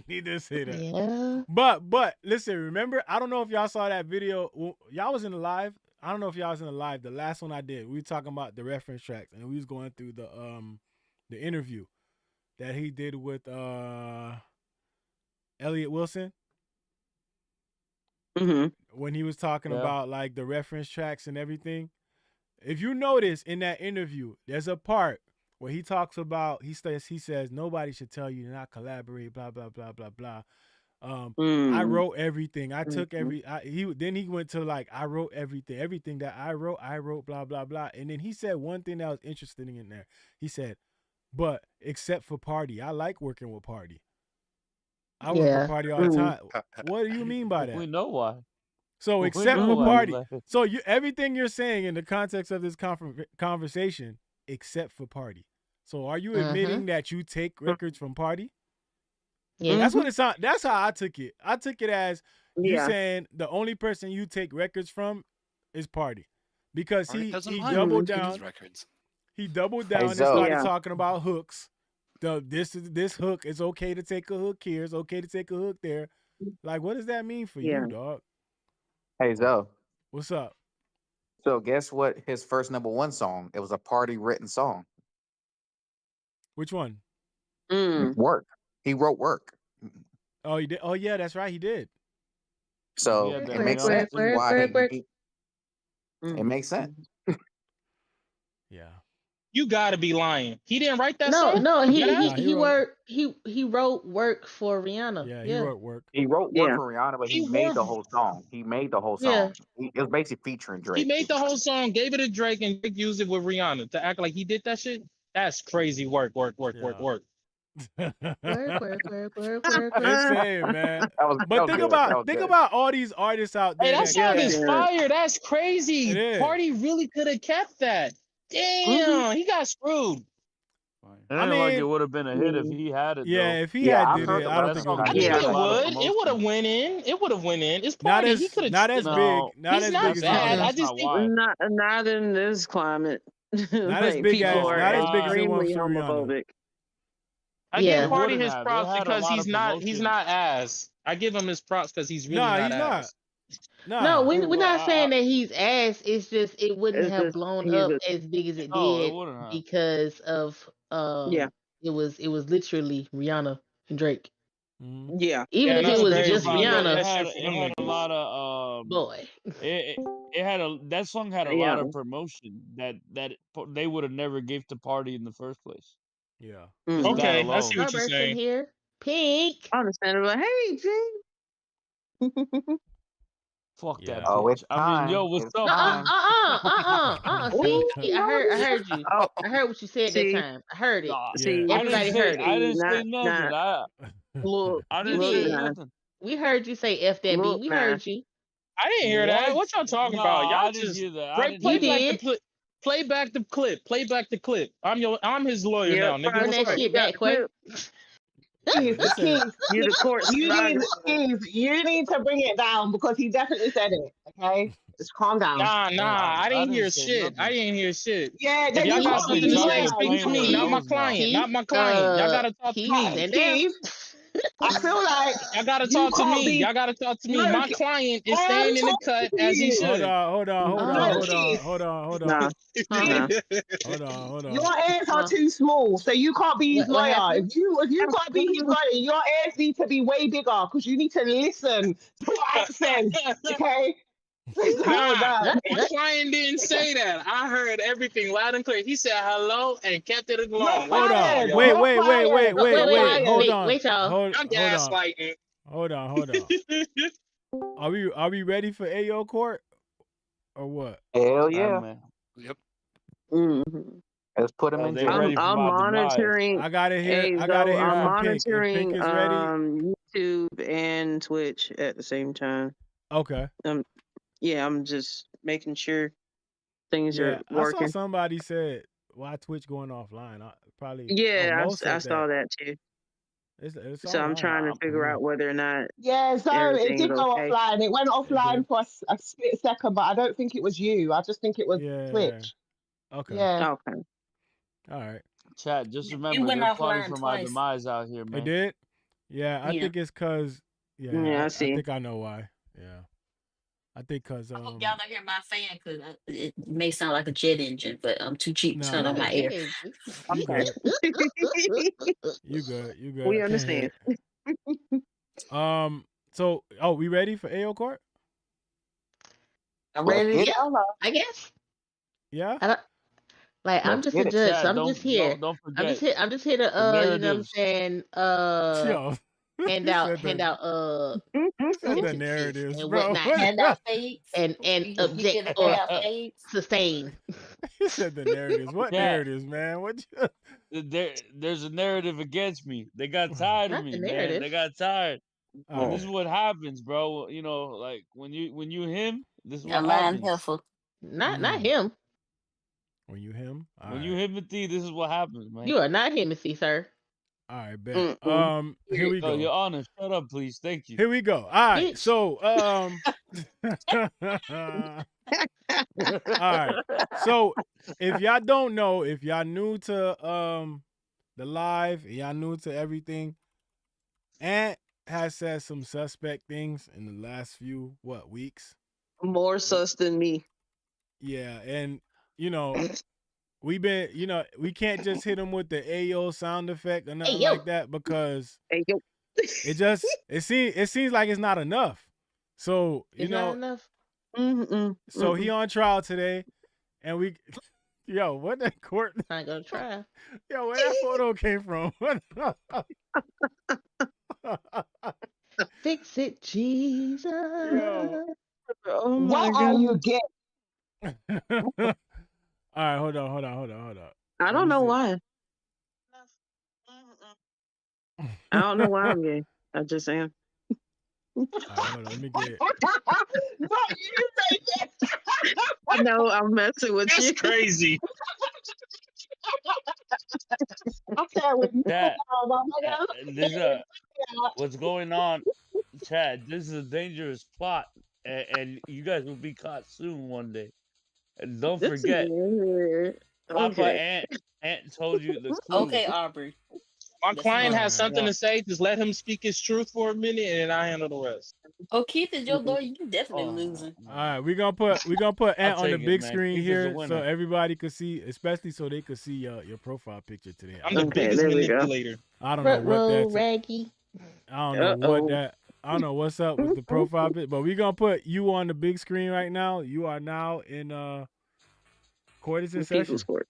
He did say that. Yeah. But listen, remember, I don't know if y'all saw that video. Well, y'all was in the live. I don't know if y'all was in the live. The last one I did, we were talking about the reference tracks, and we was going through the interview that he did with Elliot Wilson when he was talking Yeah. about like the reference tracks and everything. If you notice in that interview, there's a part where he talks about he says nobody should tell you to not collaborate, blah blah blah blah blah. I wrote everything. I took then he went to like I wrote everything that I wrote blah blah blah. And then he said one thing that was interesting in there. He said, "But except for Party, I like working with Party. I work with Party all the time." What do you mean by that? We know why. So We except know for why Party, he left. so everything you're saying in the context of this conversation, except for Party. So are you admitting that you take records from Party? Yeah. That's what it sounds. That's how I took it. I took it as you Yeah. saying the only person you take records from is Party, because Party he doesn't mind doubled taking down. his records. He doubled down Hey, and Zoe. started Yeah. talking about hooks. This hook is okay to take a hook here. It's okay to take a hook there. Like, what does that mean for Yeah. you, dog? Hey, Zoe. What's up? So guess what? His first #1 song. It was a Party written song. Which one? Work. He wrote Work. Oh, he did. Oh, yeah, that's right. He did. So Yeah, that it makes Rihanna sense thing. why Work. it makes sense. Yeah. You gotta be lying. He didn't write that No, song? no, Nah, he wrote he wrote work for Rihanna. Yeah, he Yeah. wrote Work. He wrote Work for Rihanna, but he He made wrote- the whole song. He made the whole Yeah. song. It was basically featuring Drake. He made the whole song, gave it to Drake, and Drake used it with Rihanna to act like he did that shit. That's crazy work. Yeah. Work. It's saying, man. But that was think good. about all these artists out Hey, there. that song is fire. That's crazy. It is. Party really could have kept that. Damn, he got screwed. It ain't like it would have been a hit if he had it. Yeah, though. if he had I've did heard it, the I don't reference think it would I have think been. it would. It promotion. would have went in. It would have went in. It's Not Party. as He could have. not as No. big. Not He's as not big as he bad. did. I just think Not in this climate. Not as Like, big people as are not as big as it was extremely for Rihanna. homophobic. I Yeah. give Party Wouldn't his have. It props had a because lot he's of not. promotion. He's not ass. I give him his props because he's really Nah, not he's ass. not. No, Nah. we're not saying that he's ass. It's just it wouldn't It's have just blown he's up a as big as it No, it did wouldn't have. because of Yeah. it was literally Rihanna and Drake. Mhm. Yeah. Even Yeah, if that's it was crazy. just He wrote Rihanna, that shit for It them had a niggas. lot of boy. it had that song had a Yeah. lot of promotion that they would have never gave to Party in the first place. Yeah. Just that Okay, I alone. see what you're Starburst in saying. here. Pink. I understand. Like, hey, Jane. Fuck that Yeah. Oh, bitch. it's I mean, time. yo, what's It's up, time. man? See, I no, heard you. Oh, I heard what you said that see, time. I heard it. Nah, see, Yeah. Everybody heard it. I didn't say not, nothing. look, I You didn't look, say did. now, nothing. We heard you say F that B. look, We now. heard you. I didn't hear that. What? What y'all talking No, about? Y'all I didn't just hear that. I break. didn't Play hear You back that. the did. clip. Play back the clip. Play back the clip. I'm his lawyer Yep, now, nigga. Run What's that up? shit got back, Quay. clip. Keys, They said You the court you need stenographer. you need to bring it down because he definitely said it. Okay, just calm down. Nah. I didn't I hear didn't say shit. I nothing. didn't hear shit. Yeah, If then y'all you got I've can't be been something to his say, lawyer. chopping and speak You to playing with me, my not my nose now. client. Keith, Not my client. Y'all gotta talk to Keith, me. stand down. Keith, I feel like Y'all gotta you talk to can't me. be. Y'all gotta talk to me. No, My client is I'm staying in the cut talking to as he you. hold should. on. Keith, Hold on. Nah, nah. Hold on. your ears are Huh? too small, so you can't be his What lawyer. happened? If you can't be his lawyer, your ears need to be way bigger because you need to listen to what I'm saying. Okay, Nah, my Not- client didn't say that. I heard everything loud and clear. He said hello and kept it Your alone. Hold on. client, Wait, your wait, wait, wait, client, wait, wait, your wait, wait. wait, Hold client. on. wait, y'all. Hold I'm on. gaslighting. Hold on. Are we ready for AO court or what? Hell Yeah, yeah. man. Yep. Mhm. Let's put him Oh, in they jail. ready for I'm my demise. monitoring. I gotta hear Hey, Zoe, I'm from Pink. If Pink monitoring is ready, YouTube and Twitch at the same time. okay. Yeah, I'm just making sure things Yeah, are I saw working. somebody said why Twitch going offline. Yeah, Mo I said saw that. that too. It's So I'm online. trying to Nah, figure out whether or not Yeah, so it everything's did go okay. offline. It went It did. offline for a split second, but I don't think it was you. I just think it was Yeah. Twitch. Okay. Yeah. Okay. All right. chat. Just It remember, went they're plotting offline for my twice. demise out here, It man. did. Yeah, I Yeah. think it's cause. Yeah, I I see. think I know why. Yeah, I think cause I hope y'all don't hear my fan because it may sound like a jet engine, but I'm too cheap to Nah, turn on nah. my air. You Okay. good. You good. You good. We I can't hear understand. it. So, we ready for AO court? I'm Let's ready to get it. go. I guess. Yeah. I don't, like I'm Let's just a get it. judge, so Chat, I'm just here. don't I'm just forget here. I'm just here to the you know what I'm narratives. saying, Yo, hand he out said the sentences narratives, and bro. whatnot, Hand out fades. and You object finna or hand out fades. sustain. He said the narratives. What Chat, narratives, man? What? there's a narrative against me. They got tired of Not the me, man. They narrative. got tired. All And this is right. what happens, bro. You know, like when you him, this is A what line happens. heifer. Not him. When you him, all When right. you Himothy, this is what happens, man. You are not Himothy, sir. All right, bet. Mm-mm. Here we Oh, go. Your Honor, shut up, please. Thank you. Here we go. All right. Bitch. So, all right. So, if y'all don't know, if y'all new to the live, y'all new to everything, Ant has said some suspect things in the last few weeks. More sus than me. Yeah, and we've been, we can't just hit him with the Ayo sound effect or nothing yo. like that because Hey, yo. it seems like it's not enough. So It's not enough. so he on trial today, and we, what that court? I go to trial. Yo, where that photo came from? Fix it, Jesus. Yo. Oh my What are God. you getting? All right, hold on. I don't know why. I don't know why I'm gay. I just am. All right, hold on. Let me get it. No, you say that. I know I'm messing with That's you. crazy. I can't with Chat, this. what's going on, Chad? This is a dangerous plot, and you guys will be caught soon one day. And don't This is forget, weird. Papa Okay. Ant told you the clue. Okay, Aubrey. My That's client enough. has something Yeah. to say. Just let him speak his truth for a minute, and I handle the rest. Oh, Keith is your lawyer. You definitely losing. All right, we're gonna put I'll Ant on the take it, big man. screen Keith is a here so winner. everybody could see, especially so they could see your profile picture today. I'm the Okay, biggest there we go. manipulator. I don't know Front what row, that's. raggy. I don't know what Uh-oh. that. I don't know what's up with the profile pic, but we're gonna put you on the big screen right now. You are now in court is in session. People's court.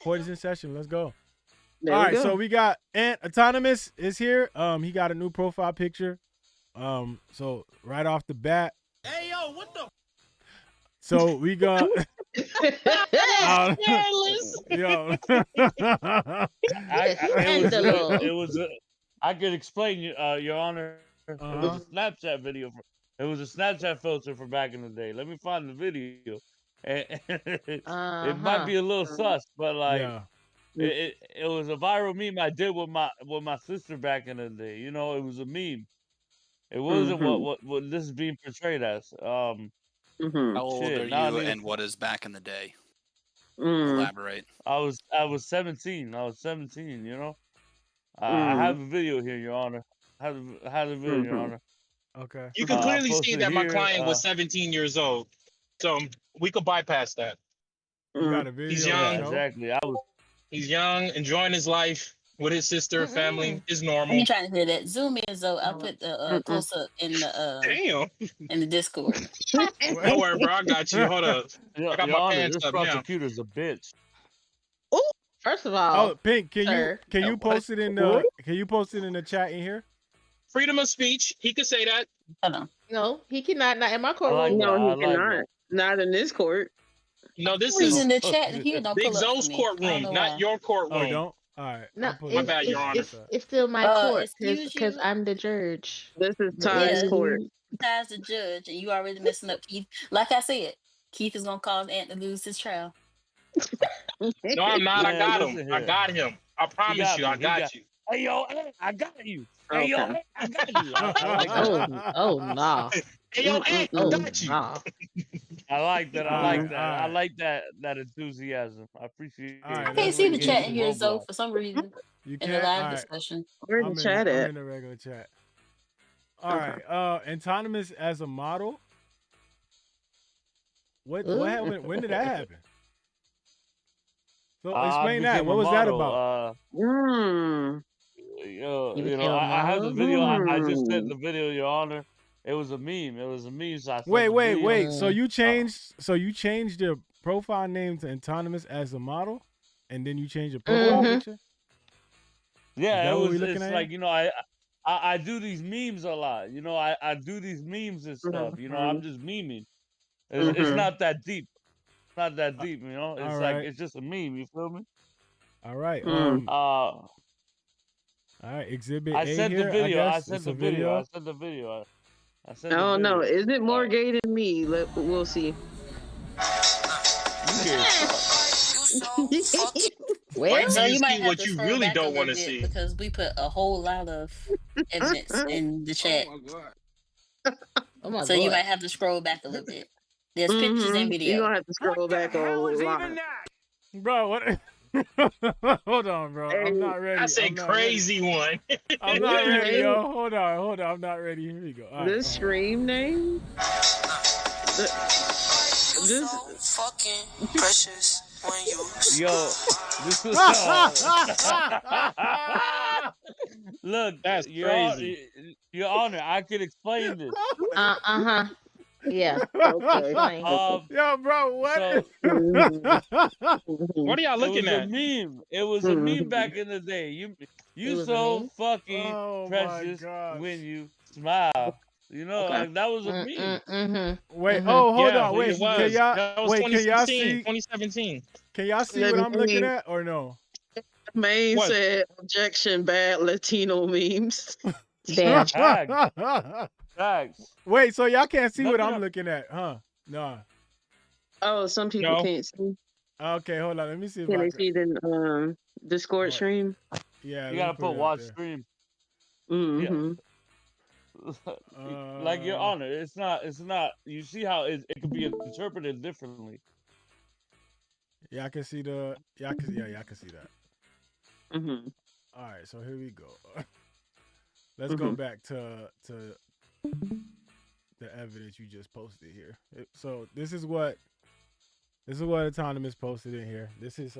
Court is in session. Let's go. There All we right, go. so we got Ant Autonomous is here. He got a new profile picture. So right off the bat. Hey yo, what the? So we got. Yo. It was. I could explain, Your Honor. It was a Snapchat video. It was a Snapchat filter for back in the day. Let me find the video. It might be a little sus, but like. Yeah. It was a viral meme I did with my sister back in the day. You know, it was a meme. It wasn't what this is being portrayed as. How old are you, and what is back in the day? Elaborate. I was 17. I was 17. You know, I have a video here, Your Honor. I have a video, Your Honor. Okay. You can clearly see that my client was 17 years old, so we could bypass that. You got a video. He's young. Yeah, exactly. He's young, enjoying his life. with his sister, family is I normal. ain't trying to hear that. Zoom in, Zoe. I'll put the close up in Damn. the Discord. Don't worry, bro. I got you. Hold up. I got Your my Honor, pants this up now. prosecutor's a bitch. First of all, Oh, Pink, can sir, you post it in the chat in here? Freedom of speech. He could say that. Hold on. no, he cannot. Not in my I courtroom. like that. No, I he like cannot. that. Not in this court. No, this Reason is the chat here don't Big pull up for Zoe's me. I don't courtroom, know not why. your Oh, courtroom. don't. All right. No, My bad, Your Honor. it's still my court Excuse because you. I'm the judge. This is The Ty's Yeah. court. Ty's the judge, and you already messing up Keith. Like I said, Keith is gonna cause Ant to lose his trial. No, I'm not. I Man, got him. listen I here. got him. I promise you, I got you. Hey, yo, hey, I got you. Hey, yo, Okay. hey, I got you. I like that. Oh nah. Hey, yo, hey, I Oh got you. nah. I like that. I All like right, that. all I right. like that enthusiasm. I appreciate All right, it. I can't see the let's chat see. in here, Zoe, for some reason. You In the can't? live All right. discussion. Where's the chat I'm at? in the regular chat. All Okay. right. Autonomous as a model. What happened? When did that happen? So explain that. became What a was that model. about? You became I have the a video. model? I just sent the video, Your Honor. It was a meme. So I sent Wait. the video. So you changed your profile name to Autonomous as a model, and then you changed your profile picture? Yeah, that what we it's looking at? like, I do these memes a lot. I do these memes and stuff. I'm just memeing. It's not that deep. It's not that deep, It's all like right. it's just a meme, you feel me? All right. All right, exhibit I A sent here, the video. I I guess. sent It's the a video. I video. sent the video. I sent I the don't video. know. Is it more gay than me? We'll see. Wait So till you you might see have what to you scroll really back a don't little want to bit see. because we put a whole lot of evidence in the chat. Oh my god. Oh my So god. you might have to scroll back a little bit. There's pictures and video. You're gonna have to scroll back a lot. Bro, what? Hold on, bro. I'm not ready. I said I'm not crazy ready. one. I'm not ready, yo. Hold on. I'm not ready. Here we go. All This right. stream name? This fucking precious when you Yo, this is look, that's crazy. Your Honor, I can explain this. Yeah. okay. Yo, bro, what? So, What are y'all looking it was at? a meme. It was a meme back in the day. You was a so meme? fucking Oh, my precious gosh. when you smile. Like that was a meme. Wait, hold Yeah, on, wait. it was. Can y'all That was wait? Can y'all see? 2017. Can y'all see what I'm looking at or no? Main What? said objection bad Latino memes. Damn. Facts. Wait, so y'all can't see what Nothing I'm looking at, huh? Nah. Oh, some people No. can't see. Okay, hold on. Let me see if Can I they can. see the Discord stream? Yeah, You let me gotta put it up watch there. stream. Mm-hmm. Like Your Honor, it's not. You see how it could be interpreted differently. Yeah, I can see the. Yeah, I can see that. Mm-hmm. All right, so here we go. Let's go back to the evidence you just posted here. So this is what Autonomous posted in here. This is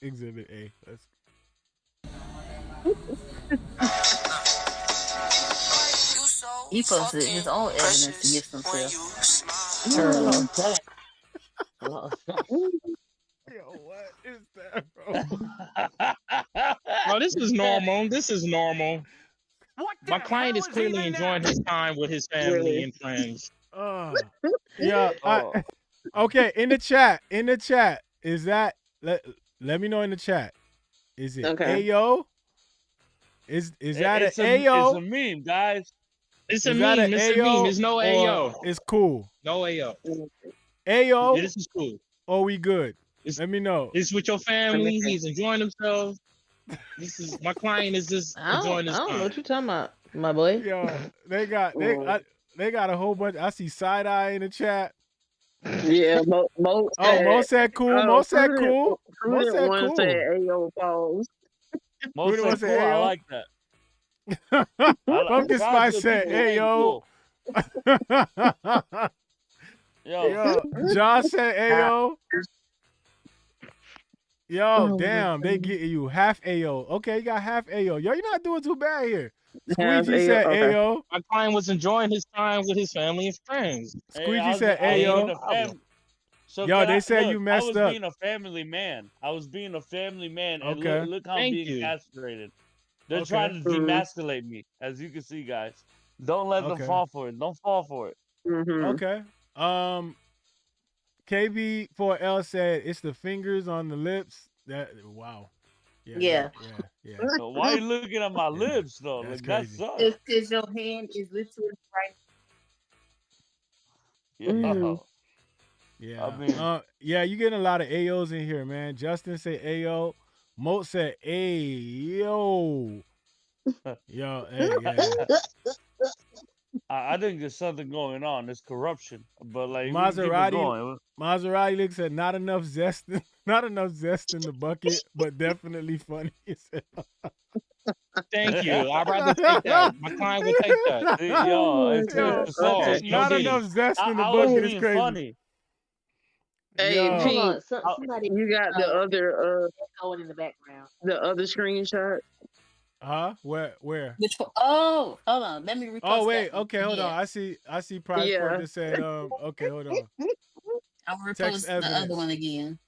Exhibit A. Let's. He posted his own evidence against himself. Yo, what is that, bro? Oh, this is normal. This is normal. My client is clearly enjoying his time with his family and friends. Yeah. Okay. In the chat, is that let me know in the chat. Is it Ayo? Is that an Ayo? It's a meme, guys. It's a meme. It's a meme. It's no Ayo. It's cool. No Ayo. Ayo. Yeah, this is cool. Or we good? Let me know. It's with your family. He's enjoying himself. This is my client is just enjoying his I don't time. know what you're talking about, my boy. Yo, they got a whole bunch. I see side eye in the chat. Yeah, Mo said cool. Mo said cool. Mo said cool. Say Ayo pause. Mo said cool. I like that. Pumpkin Spice said, "Hey yo." Yo, John said, "Hey yo." Yo, Oh my damn, they goodness. get you half AO. Okay, you got half AO. Yo, you're not doing too bad here. Half Squeegee AO. said Okay. AO. My client was enjoying his time with his family and friends. Hey, Squeegee said I was Ain't no being AO. a problem. So Yo, can they I said look? you I messed was up. being a family man. I was being a family man, and Okay. look how I'm Thank being you. castrated. They're Okay. trying to Mm-hmm. demasculate me, as you can see, guys. Don't let them Okay. fall for it. Don't fall for it. Mm-hmm. Okay. KB4L said it's the fingers on the lips. That wow. Yeah, Yeah. yeah. So why are you looking at my Yeah. lips though? That's Like that crazy. sucks. It's because your hand is literally right. Yeah. Mm-hmm. Yeah. I mean, Yeah, you getting a lot of AOs in here, man. Justin said AO. Moat said AO. Yo, hey, yeah. I think there's something going on. There's corruption, but like we can keep it Maserati going. Maserati looks at not enough zest not enough zest in the bucket, but definitely funny. Thank you. I'd rather take that. My client would take that. See, yo, it's Yo, such a Yo not Diddy. enough zest in the I was bucket is being crazy. funny. Hey, Yo, Hold Pete, on. Somebody you got the other going in the background. screenshot? huh? Where? Which one? Oh, hold on. Let me repost Oh that wait, one okay, hold on. again. I see prize point Yeah. that said okay, hold on. I'll Text repost the evidence. other one again.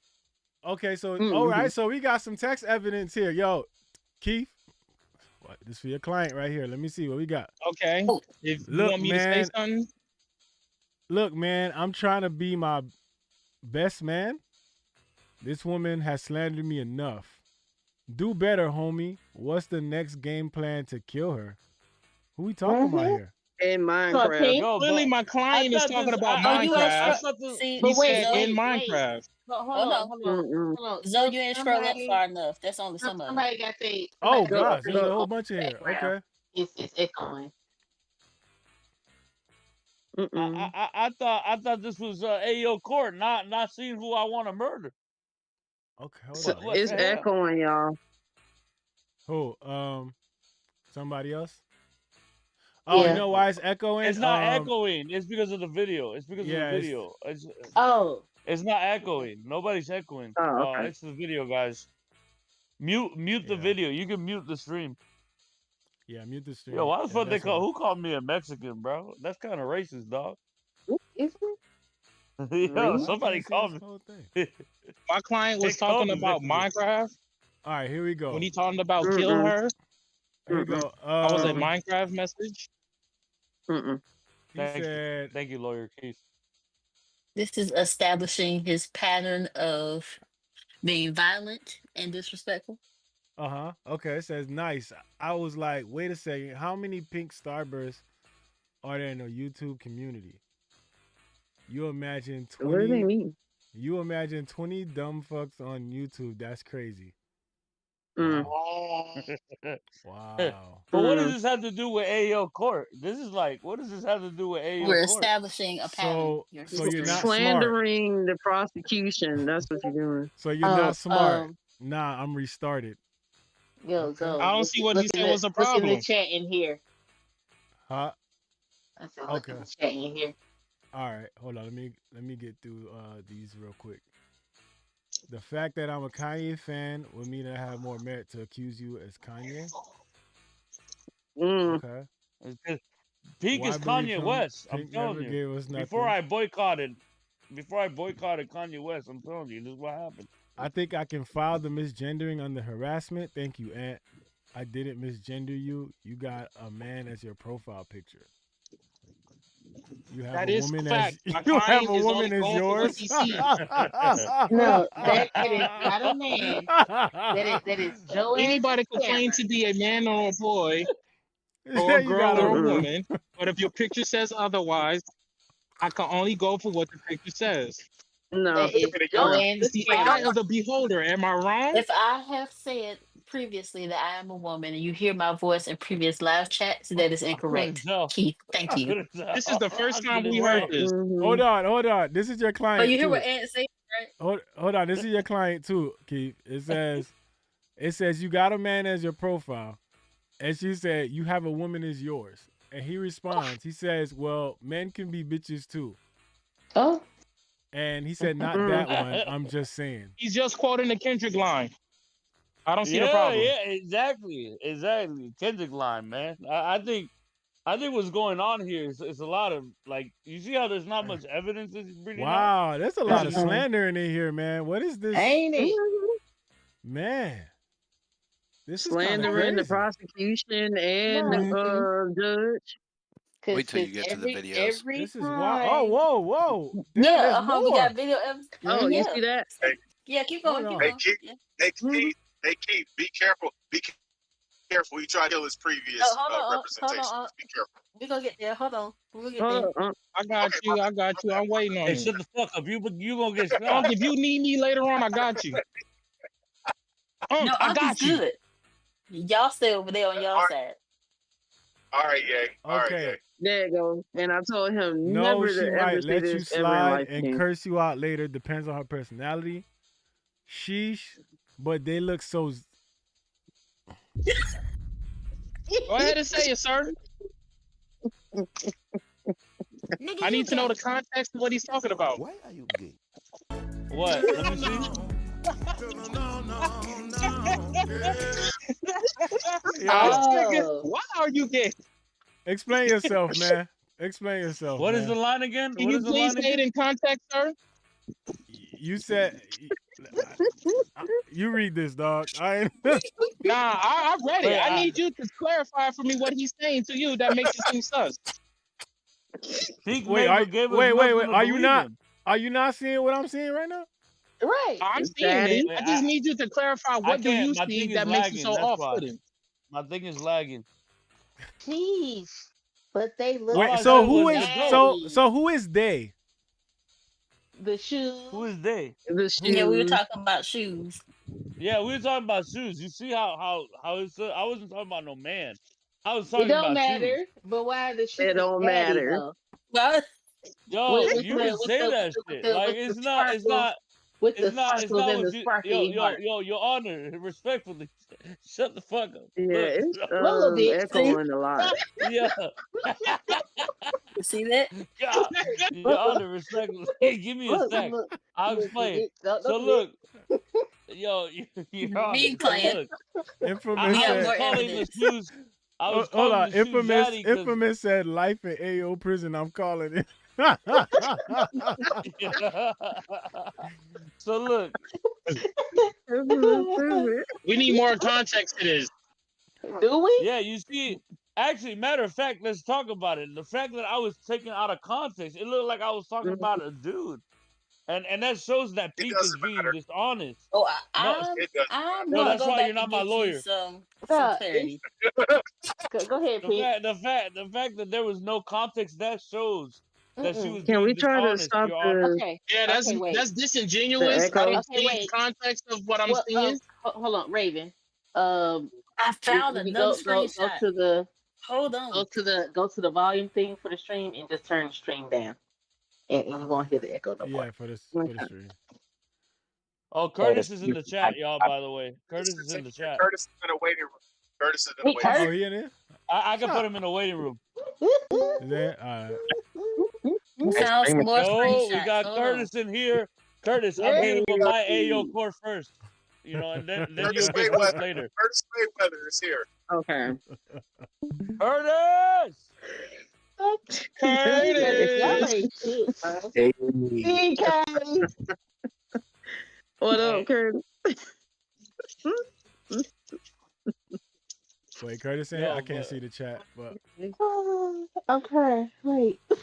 Okay, so all Mm-hmm. right, so we got some text evidence here. Yo, Keith, what this for your client right here. Let me see what we got. Okay. Oh. If you Look, want me to say man. something, Look, man, I'm trying to be my best man. This woman has slandered me enough. Do better, homie. What's the next game plan to kill her? Who we talking about here? In Minecraft. Yo, clearly but my I client is thought talking this. about Oh, you ain't I Minecraft. scroll. thought this. See, He But wait, said Zoe. in Minecraft. Hold on. Mm-mm. Zoe, you ain't scroll up Somebody, far enough. That's only some of it. somebody got they. Oh Somebody got gosh, there's a they whole bunch in here. background. Okay. It's echoing. Mm-mm. I thought this was AO court, not seeing who I want to murder. Okay, hold So on. What it's the hell? echoing, y'all. Who? Somebody else? Oh, you Yeah. know why it's echoing? It's not echoing. It's because of the video. It's because Yeah, of the video. Oh. It's not echoing. Nobody's echoing. Oh, okay. It's the video, guys. Mute the Yeah. video. You can mute the stream. Yeah, mute the stream. Yo, why the Yeah, fuck they that's call? why. Who called me a Mexican, bro? That's kind of racist, dog. Is it? Yo, Really? somebody called This me. whole thing. My client was They called talking me about Mexican. Minecraft All right, here we go. when he talking about kill Mm-mm. her. Here we go. I was a Minecraft message. Mm-mm. He said, Thank you, lawyer Keith. This is establishing his pattern of being violent and disrespectful. Okay, it says nice. I was like, wait a second, how many pink starbursts are there in the YouTube community? You imagine What do they 20 mean? You imagine 20 dumb fucks on YouTube. That's crazy. Mm. Wow. But what does this have to do with AO court? This is like, what does this have to do with AO We're court? establishing a pattern. So you're not smart. Slandering the prosecution. That's what you're doing. So you're not smart. Nah, I'm restarted. Yo, go. I don't see what he said was a Look in problem. the chat in here. Huh? I said, look in the chat in here. All right, hold on. Let me get through these real quick. The fact that I'm a Kanye fan would mean I have more merit to accuse you as Kanye. Okay. Pink Why is believe Kanye him? West. Pink I'm telling never you. gave us nothing. Before I boycotted Kanye West, I'm telling you, this is what happened. I think I can file the misgendering under harassment. Thank you, Aunt. I didn't misgender you. You got a man as your profile picture. You have That a is woman fact. as My you have client a is woman only as going for what yours. he sees. No, that is not a man. That is Joe. Anybody can claim to be a man or a boy, or Yeah, a you got girl or a a woman, but if your picture says otherwise, I can only go for what the picture says. No. That is Joanne It's the the eye scammer. of the beholder. Am I wrong? If I have said previously that I am a woman and you hear my voice in previous live chats, that is incorrect. Keith, thank you. This is the first time we heard this. Hold on. This is your client. But you hear too. what Aunt said, right? Hold on. This is your client too, Keith. It says you got a man as your profile, and she said you have a woman as yours, and he responds. He says, "Well, men can be bitches too." Oh. And he said, not that one. I'm just saying. He's just quoting the Kendrick line. I don't see the Yeah, problem. yeah, exactly. Kendrick line, man. I think what's going on here is a lot of like. You see how there's not much evidence is bringing out. Wow, there's a lot of slander in here, man. What is this? Ain't it? Man, this is Slandering the crazy. prosecution and the judge. Wait till you get to the videos. This is wild. Oh, whoa, whoa. Damn, Yeah, there's more. we got video evidence. Oh, you Yeah. see that? Yeah, keep going, keep Hey, going. Keith, Yeah. hey, Keith, be careful. Be careful. You try to kill his previous representation. Be careful. We're gonna get there. Hold on. We'll get there. I got you. I got you. I'm waiting on Hey, you. shut the fuck up. You gonna get shot. Unc, if you need me later on, I got you. No, I got you. good. Y'all stay over there on y'all side. All right, yay. All right, yay. There you go. And I told him No, never she to ever might say let you this ever in slide life and again. curse you out later. Depends on her personality. Sheesh. But they look so. Go ahead and say it, sir. I need to know the context of what he's talking about. Why are you gay? What? Let me see. Why are you gay? Explain yourself, man. Explain yourself. What man. is the line again? Can What you is the please line say it again? in context, sir? You said. You read this, dog. I Nah, I read it. Wait, I need you to clarify for me what he's saying to you that makes it seem sus. Think wait. Neighbor gave us Wait. nothing to Are you believe not? in. Are you not seeing what I'm seeing right now? Right. I'm seeing it. I just need you to clarify what do you My see thing is that makes you lagging, so that's why. off-putting. My thing is lagging. Jeez. But they look Wait. I So said who was is? the goat. So who is they? the shoes. Who is they? The shoes. Yeah, we were talking about shoes. Yeah, we were talking about shoes. You see how it's? I wasn't talking about no man. I was It talking don't about matter. shoes. But why are the shoes It don't daddy, matter. though? Well, Yo, With you can say that shit. Like with it's the not. It's sparkles, not. with the It's not sparkles and the what you. sparkly heart. Your Honor, respectfully, shut the fuck up. Yeah, Look, it's Little bit, echoing a lot. yeah. you see that? God, Your Honor, respectfully, give me a Look, sec. look, I'll look, explain. don't So forget. look, yo, Your Honor. Me So playing. look, Infamous We have I was more said. calling the evidence. shoes. I was Hold calling on. the shoes daddy 'cause- Infamous said life in AO prison. I'm calling it. So look, We need more context to this. Do we? yeah, you see, actually, matter of fact, let's talk about it. The fact that I was taken out of context, it looked like I was talking about a dude, and that shows that Pink is doesn't being matter. dishonest. Oh, No, It doesn't I'm no, gonna that's go why back you're not and my get lawyer. you some Nah, clarity. Go ahead, Pete. The fact that there was no context that shows that she was Can we being try to dishonest, stop Your Honor. the Okay. Yeah, that's Okay, wait. that's disingenuous. echo? I don't Okay, see wait. the context of what I'm Well, seeing. hold on, Raven. I found If you another go screenshot. to the Hold on. go to the volume thing for the stream and just turn the stream down, and you won't hear the echo no more. Yeah, for the stream. Oh, Curtis is in the chat, y'all. By the way, Curtis is in the chat. Curtis is in a waiting room. Curtis is in a Hey, waiting room. Oh, he in there? I can put him in the waiting room. Is that? All right. We found some more No, we screenshots. got Hold Curtis in here. Curtis, I'm dealing with my AO court first. You know, and then Curtis you'll get cooked Mayweather. later. Curtis Mayweather is here. Okay. Curtis! Y'all ain't shit, bro. DK. What up, Curtis? Wait, Curtis in Yo, here? I can't but- see the chat, but. Okay, wait. Oh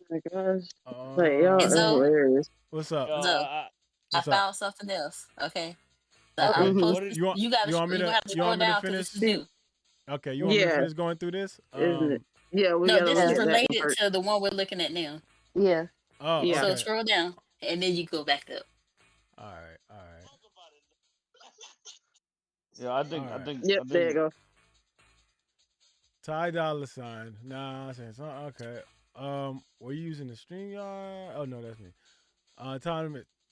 my gosh. Wait, y'all It's are over. hilarious. What's up? Yo, So, I- I What's up? found something else. Okay. So Okay. I'm What posting. is- You want? You gotta. You want me You to? have to You scroll want me to down because finish? this is new. Okay. You want me to Yeah. finish going through this? Isn't it? Yeah, we No, gotta this look is at that related first. to the one we're looking at now. Yeah. Oh, Yeah. So okay. scroll down, and then you go back up. All right. All right. Yeah, I think, Alright. Yep, there you go. Ty Dollar Sign. Nah, I'm saying something. Okay. Were you using the StreamYard? Oh no, that's me.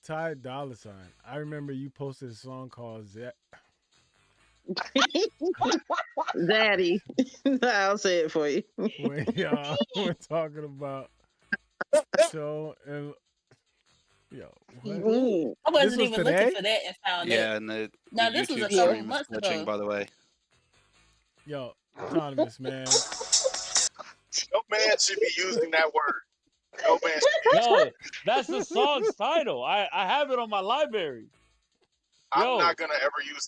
Ty Dollar Sign. I remember you posted a song called Daddy. I'll say it for you. when y'all were talking about show and Yo, Mm. I This wasn't was even today? looking for that and found Yeah, it. and the No, this was YouTube a couple stream is months glitching, ago. by the way. Yo, autonomous, man. No man should be using that word. No man should be using Yo, that's the song's title. I have it on my library. I'm Yo. not gonna ever use